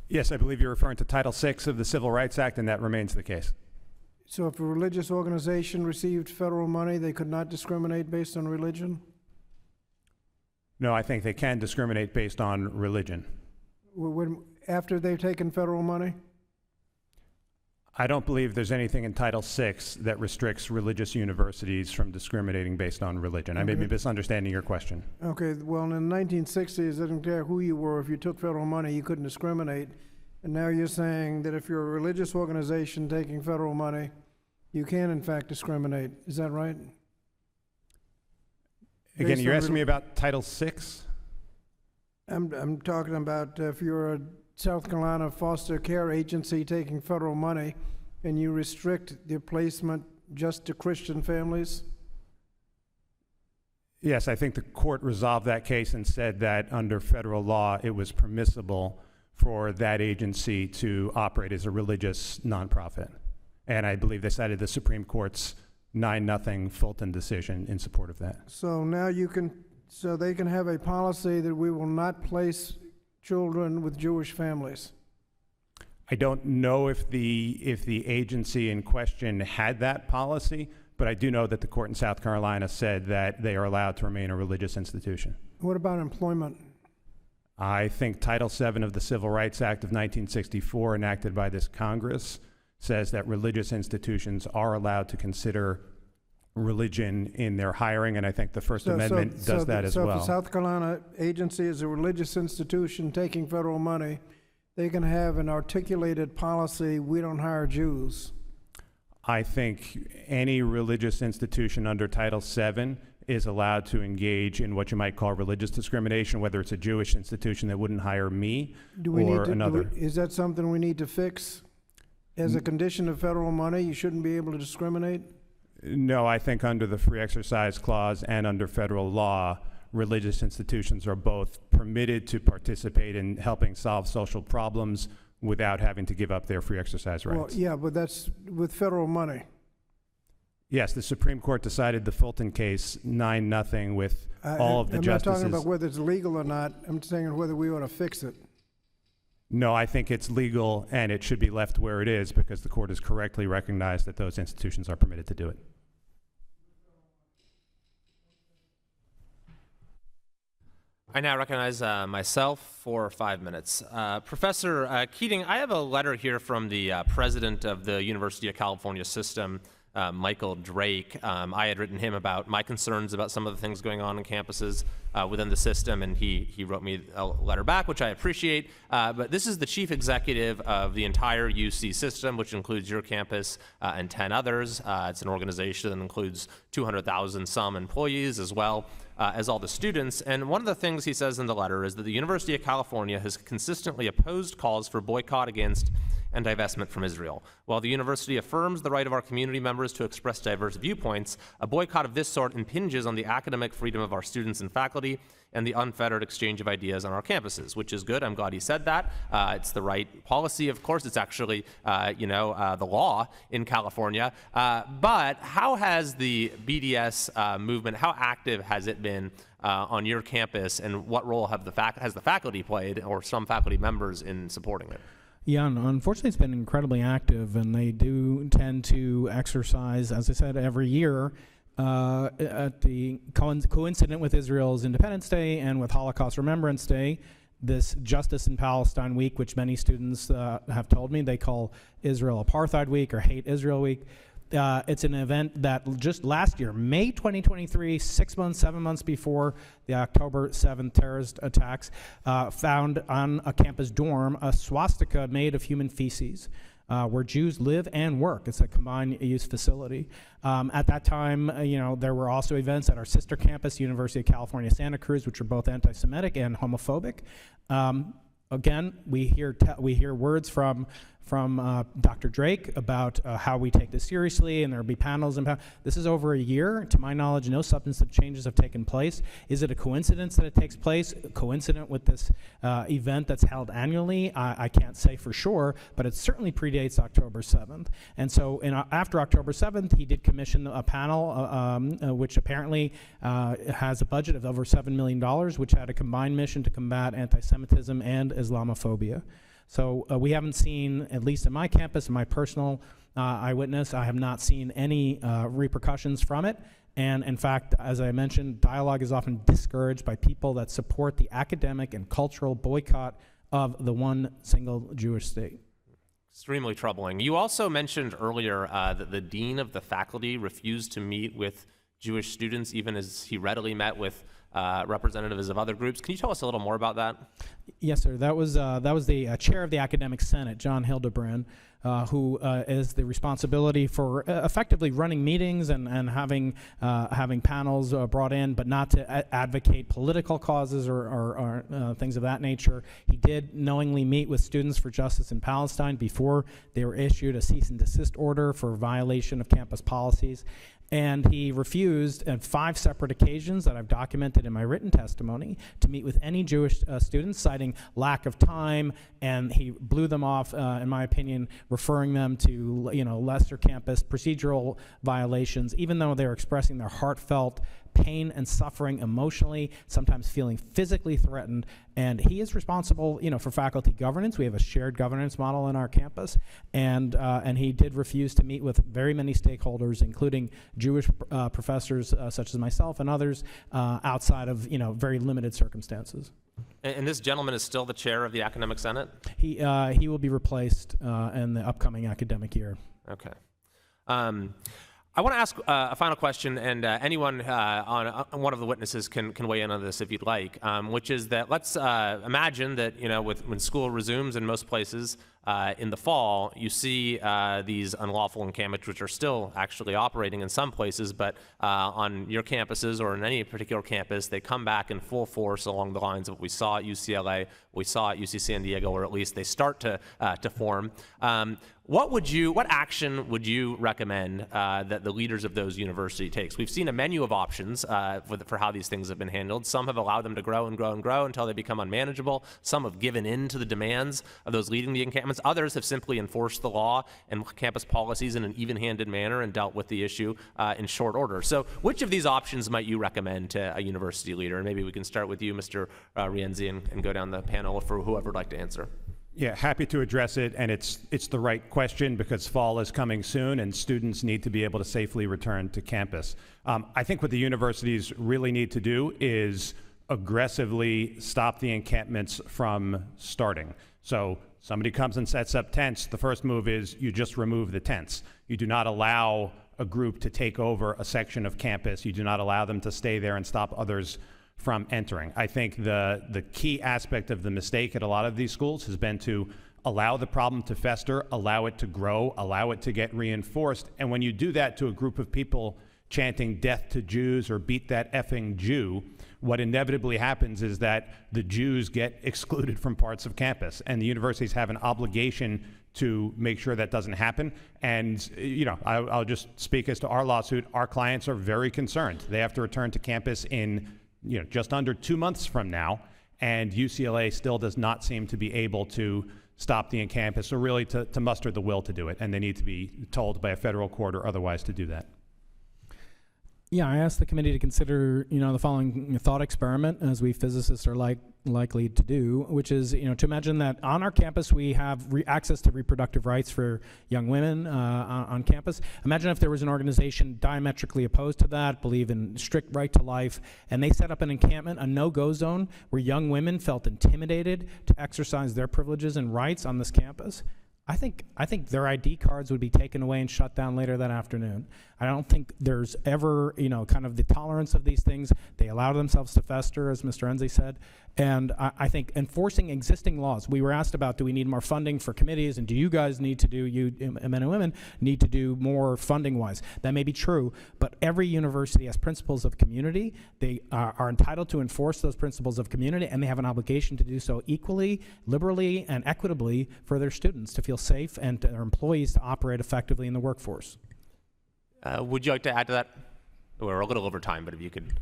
Yes, I believe you're referring to Title VI of the Civil Rights Act, and that remains the case. So if a religious organization received federal money, they could not discriminate based on religion? No, I think they can discriminate based on religion. After they've taken federal money? I don't believe there's anything in Title VI that restricts religious universities from discriminating based on religion. I may be misunderstanding your question. Okay, well, in the 1960s, it didn't care who you were. If you took federal money, you couldn't discriminate. And now you're saying that if you're a religious organization taking federal money, you can, in fact, discriminate. Is that right? Again, you're asking me about Title VI? I'm talking about if you're a South Carolina foster care agency taking federal money and you restrict the placement just to Christian families? Yes, I think the court resolved that case and said that under federal law, it was permissible for that agency to operate as a religious nonprofit. And I believe they cited the Supreme Court's 9-0 Fulton decision in support of that. So now so they can have a policy that we will not place children with Jewish families. I don't know if the agency in question had that policy, but I do know that the court in South Carolina said that they are allowed to remain a religious institution. What about employment? I think Title VII of the Civil Rights Act of 1964, enacted by this Congress, says that religious institutions are allowed to consider religion in their hiring, and I think the First Amendment does that as well. So if the South Carolina agency is a religious institution taking federal money, they can have an articulated policy, we don't hire Jews. I think any religious institution under Title VII is allowed to engage in what you might call religious discrimination, whether it's a Jewish institution that wouldn't hire me or another. Is that something we need to fix? As a condition of federal money, you shouldn't be able to discriminate? No, I think under the Free Exercise Clause and under federal law, religious institutions are both permitted to participate in helping solve social problems without having to give up their free exercise rights. Well, yeah, but that's with federal money. Yes, the Supreme Court decided the Fulton case 9-0 with all of the justices. I'm not talking about whether it's legal or not. I'm saying whether we ought to fix it. No, I think it's legal and it should be left where it is because the court has correctly recognized that those institutions are permitted to do it. I now recognize myself for 5 minutes. Professor Keating, I have a letter here from the president of the University of California system, Michael Drake. I had written him about my concerns about some of the things going on in campuses within the system, and he wrote me a letter back, which I appreciate. But this is the chief executive of the entire UC system, which includes your campus and 10 others. It's an organization that includes 200,000 some employees as well as all the students. And one of the things he says in the letter is that the University of California has consistently opposed calls for boycott against and divestment from Israel. While the university affirms the right of our community members to express diverse viewpoints, a boycott of this sort impinges on the academic freedom of our students and faculty and the unfettered exchange of ideas on our campuses, which is good. I'm glad he said that. It's the right policy, of course. It's actually, the law in California. But how has the BDS movement, how active has it been on your campus, and what role has the faculty played, or some faculty members, in supporting it? Yeah, unfortunately, it's been incredibly active, and they do tend to exercise, as I said, every year at the coincident with Israel's Independence Day and with Holocaust Remembrance Day, this Justice in Palestine Week, which many students have told me they call Israel Apartheid Week or Hate Israel Week. It's an event that just last year, May 2023, 7 months before the October 7th terrorist attacks, found on a campus dorm a swastika made of human feces, where Jews live and work. It's a combined use facility. At that time, there were also events at our sister campus, University of California, Santa Cruz, which were both anti-Semitic and homophobic. Again, we hear words from Dr. Drake about how we take this seriously, and there will be panels. This is over a year. To my knowledge, no substantive changes have taken place. Is it a coincidence that it takes place, coincident with this event that's held annually? I can't say for sure, but it certainly predates October 7th. And so after October 7th, he did commission a panel, which apparently has a budget of over $7 million, which had a combined mission to combat anti-Semitism and Islamophobia. So we haven't seen, at least at my campus, in my personal eyewitness, I have not seen any repercussions from it. And in fact, as I mentioned, dialogue is often discouraged by people that support the academic and cultural boycott of the one single Jewish state. Extremely troubling. You also mentioned earlier that the dean of the faculty refused to meet with Jewish students, even as he readily met with representatives of other groups. Can you tell us a little more about that? Yes, sir. That was the chair of the Academic Senate, John Hildebrand, who is the responsibility for effectively running meetings and having panels brought in, but not to advocate political causes or things of that nature. He did knowingly meet with Students for Justice in Palestine before they were issued a cease and desist order for violation of campus policies. And he refused on 5 separate occasions that I've documented in my written testimony to meet with any Jewish students, citing lack of time, and he blew them off, in my opinion, referring them to lesser campus procedural violations, even though they were expressing their heartfelt pain and suffering emotionally, sometimes feeling physically threatened. And he is responsible, for faculty governance. We have a shared governance model on our campus, and he did refuse to meet with very many stakeholders, including Jewish professors such as myself and others, outside of very limited circumstances. And this gentleman is still the chair of the Academic Senate? He will be replaced in the upcoming academic year. Okay. I want to ask a final question, and anyone on one of the witnesses can weigh in on this if you'd like, which is that let's imagine that, when school resumes in most places in the fall, you see these unlawful encampments, which are still actually operating in some places, but on your campuses or in any particular campus, they come back in full force along the lines of what we saw at UCLA, we saw at UC San Diego, or at least they start to form. What action would you recommend that the leaders of those universities takes? We've seen a menu of options for how these things have been handled. Some have allowed them to grow and grow and grow until they become unmanageable. Some have given in to the demands of those leading the encampments. Others have simply enforced the law and campus policies in an even-handed manner and dealt with the issue in short order. So which of these options might you recommend to a university leader? And maybe we can start with you, Mr. Rienzi, and go down the panel for whoever would like to answer. Yeah, happy to address it, and it's the right question because fall is coming soon and students need to be able to safely return to campus. I think what the universities really need to do is aggressively stop the encampments from starting. So somebody comes and sets up tents, the first move is you just remove the tents. You do not allow a group to take over a section of campus. You do not allow them to stay there and stop others from entering. I think the key aspect of the mistake at a lot of these schools has been to allow the problem to fester, allow it to grow, allow it to get reinforced. And when you do that to a group of people chanting death to Jews or beat that effing Jew, what inevitably happens is that the Jews get excluded from parts of campus, and the universities have an obligation to make sure that doesn't happen. And I'll just speak as to our lawsuit. Our clients are very concerned. They have to return to campus in just under 2 months from now, and UCLA still does not seem to be able to stop the encampment, or really to muster the will to do it, and they need to be told by a federal court or otherwise to do that. Yeah, I asked the committee to consider, the following thought experiment, as we physicists are likely to do, which is, to imagine that on our campus we have access to reproductive rights for young women on campus. Imagine if there was an organization diametrically opposed to that, believe in strict right to life, and they set up an encampment, a no-go zone, where young women felt intimidated to exercise their privileges and rights on this campus. I think their ID cards would be taken away and shut down later that afternoon. I don't think there's ever, kind of the tolerance of these things. They allow themselves to fester, as Mr. Enzi said. And I think enforcing existing laws, we were asked about, do we need more funding for committees, and do you guys need to do, you men and women need to do more funding-wise? That may be true, but every university has principles of community. They are entitled to enforce those principles of community, and they have an obligation to do so equally, liberally, and equitably for their students to feel safe and their employees to operate effectively in the workforce. Would you like to add to that? We're a little over time, but if you could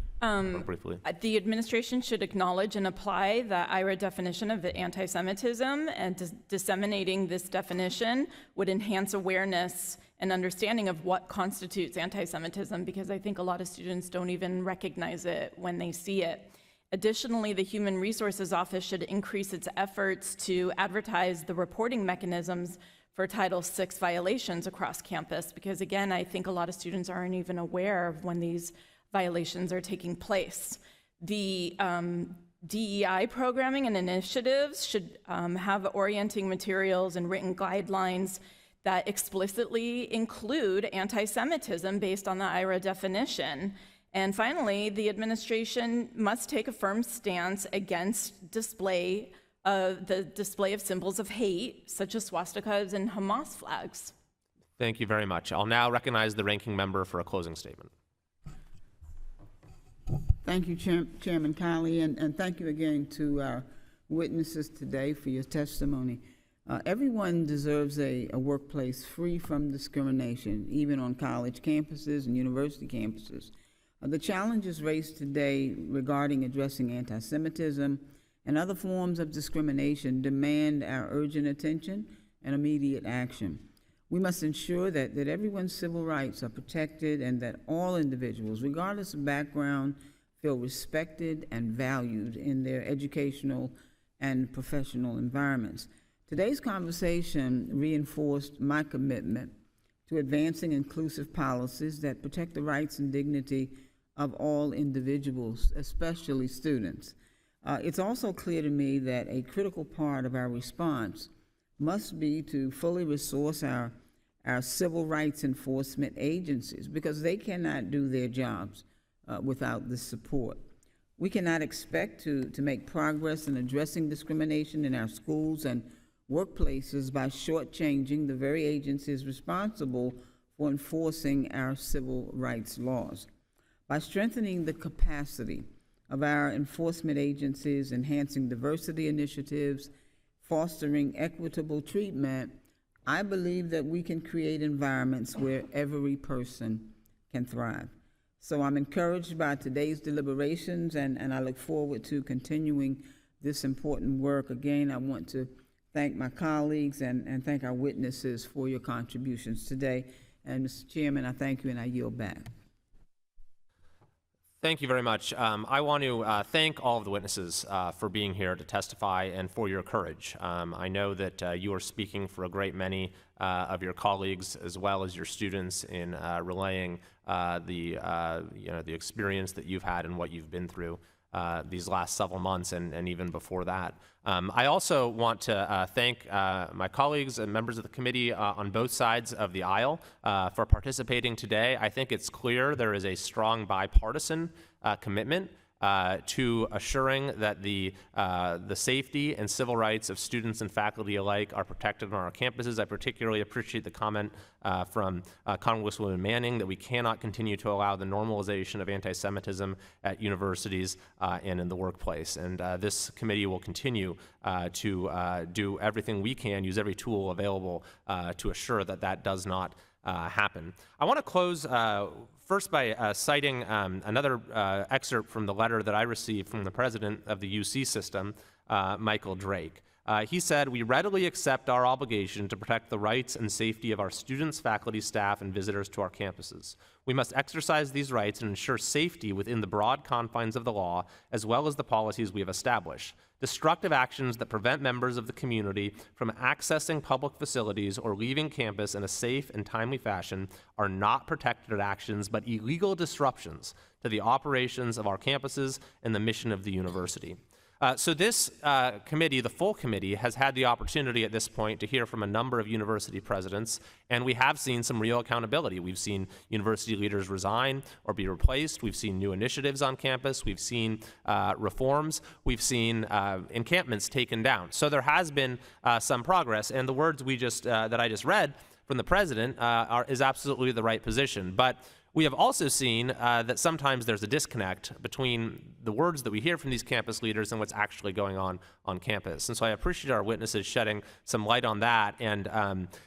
briefly. The administration should acknowledge and apply the IRA definition of anti-Semitism, and disseminating this definition would enhance awareness and understanding of what constitutes anti-Semitism, because I think a lot of students don't even recognize it when they see it. Additionally, the Human Resources Office should increase its efforts to advertise the reporting mechanisms for Title VI violations across campus, because again, I think a lot of students aren't even aware of when these violations are taking place. The DEI programming and initiatives should have orienting materials and written guidelines that explicitly include anti-Semitism based on the IRA definition. And finally, the administration must take a firm stance against the display of symbols of hate, such as swastikas and Hamas flags. Thank you very much. I'll now recognize the ranking member for a closing statement. Thank you, Chairman Kiley, and thank you again to our witnesses today for your testimony. Everyone deserves a workplace free from discrimination, even on college campuses and university campuses. The challenges raised today regarding addressing anti-Semitism and other forms of discrimination demand our urgent attention and immediate action. We must ensure that everyone's civil rights are protected and that all individuals, regardless of background, feel respected and valued in their educational and professional environments. Today's conversation reinforced my commitment to advancing inclusive policies that protect the rights and dignity of all individuals, especially students. It's also clear to me that a critical part of our response must be to fully resource our civil rights enforcement agencies, because they cannot do their jobs without this support. We cannot expect to make progress in addressing discrimination in our schools and workplaces by shortchanging the very agencies responsible for enforcing our civil rights laws. By strengthening the capacity of our enforcement agencies, enhancing diversity initiatives, fostering equitable treatment, I believe that we can create environments where every person can thrive. So I'm encouraged by today's deliberations, and I look forward to continuing this important work. Again, I want to thank my colleagues and thank our witnesses for your contributions today. And Mr. Chairman, I thank you and I yield back. Thank you very much. I want to thank all of the witnesses for being here to testify and for your courage. I know that you are speaking for a great many of your colleagues as well as your students in relaying the experience that you've had and what you've been through these last several months and even before that. I also want to thank my colleagues and members of the committee on both sides of the aisle for participating today. I think it's clear there is a strong bipartisan commitment to assuring that the safety and civil rights of students and faculty alike are protected on our campuses. I particularly appreciate the comment from Congresswoman Manning that we cannot continue to allow the normalization of anti-Semitism at universities and in the workplace. And this committee will continue to do everything we can, use every tool available to assure that that does not happen. I want to close first by citing another excerpt from the letter that I received from the president of the UC system, Michael Drake. He said, "We readily accept our obligation to protect the rights and safety of our students, faculty, staff, and visitors to our campuses. We must exercise these rights and ensure safety within the broad confines of the law, as well as the policies we have established. Destructive actions that prevent members of the community from accessing public facilities or leaving campus in a safe and timely fashion are not protected actions, but illegal disruptions to the operations of our campuses and the mission of the university." So this committee, the full committee, has had the opportunity at this point to hear from a number of university presidents, and we have seen some real accountability. We've seen university leaders resign or be replaced. We've seen new initiatives on campus. We've seen reforms. We've seen encampments taken down. So there has been some progress, and the words we just that I just read from the president is absolutely the right position. But we have also seen that sometimes there's a disconnect between the words that we hear from these campus leaders and what's actually going on campus. And so I appreciate our witnesses shedding some light on that. And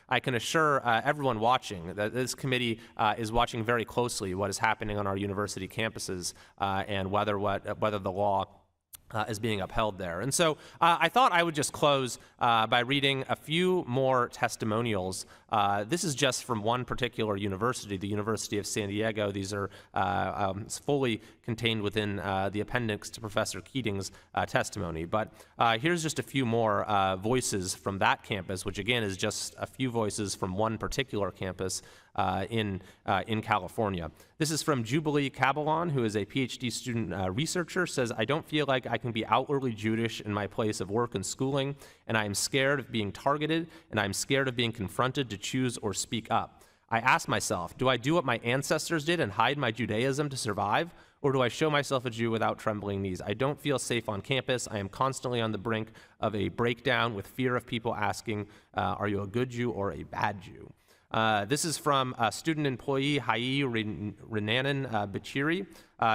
I can assure everyone watching that this committee is watching very closely what is happening on our university campuses and whether the law is being upheld there. And so I thought I would just close by reading a few more testimonials. This is just from one particular university, the University of San Diego. These are fully contained within the appendix to Professor Keating's testimony. But here's just a few more voices from that campus, which again is just a few voices from one particular campus in California. This is from Jubilee Cabalon, who is a PhD student researcher, says, "I don't feel like I can be outwardly Jewish in my place of work and schooling, and I am scared of being targeted, and I'm scared of being confronted to choose or speak up. I ask myself, do I do what my ancestors did and hide my Judaism to survive, or do I show myself a Jew without trembling knees? I don't feel safe on campus. I am constantly on the brink of a breakdown with fear of people asking, are you a good Jew or a bad Jew?" This is from student employee Hayi Renanan Bachiri,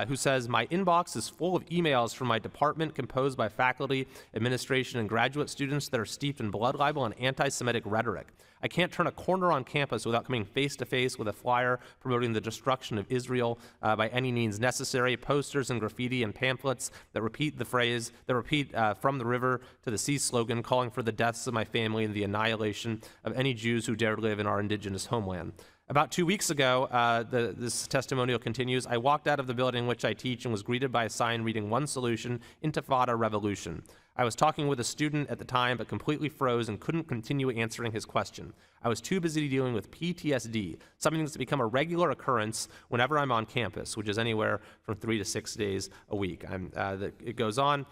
who says, "My inbox is full of emails from my department composed by faculty, administration, and graduate students that are steeped in blood libel and anti-Semitic rhetoric. I can't turn a corner on campus without coming face to face with a flyer promoting the destruction of Israel by any means necessary, posters and graffiti and pamphlets that repeat from the river to the sea slogan calling for the deaths of my family and the annihilation of any Jews who dare live in our indigenous homeland." About 2 weeks ago, this testimonial continues, "I walked out of the building in which I teach and was greeted by a sign reading one solution, Intifada Revolution. I was talking with a student at the time, but completely froze and couldn't continue answering his question. I was too busy dealing with PTSD, something that's become a regular occurrence whenever I'm on campus, which is anywhere from 3 to 6 days a week." It goes on.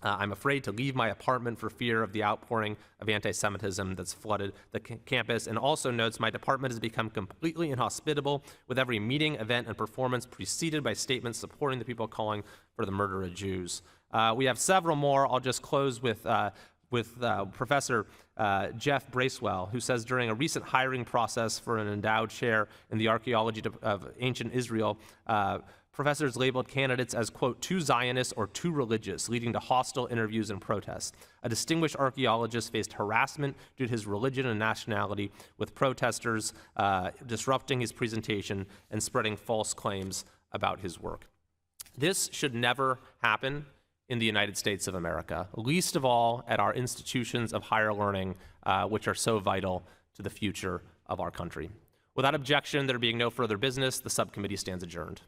"I'm afraid to leave my apartment for fear of the outpouring of anti-Semitism that's flooded the campus," and also notes, "My department has become completely inhospitable with every meeting, event, and performance preceded by statements supporting the people calling for the murder of Jews." We have several more. I'll just close with Professor Jeff Bracewell, who says during a recent hiring process for an endowed chair in the archaeology of ancient Israel, professors labeled candidates as, quote, "too Zionist or too religious," leading to hostile interviews and protests. A distinguished archaeologist faced harassment due to his religion and nationality, with protesters disrupting his presentation and spreading false claims about his work. This should never happen in the United States of America, least of all at our institutions of higher learning, which are so vital to the future of our country. Without objection, there being no further business, the subcommittee stands adjourned.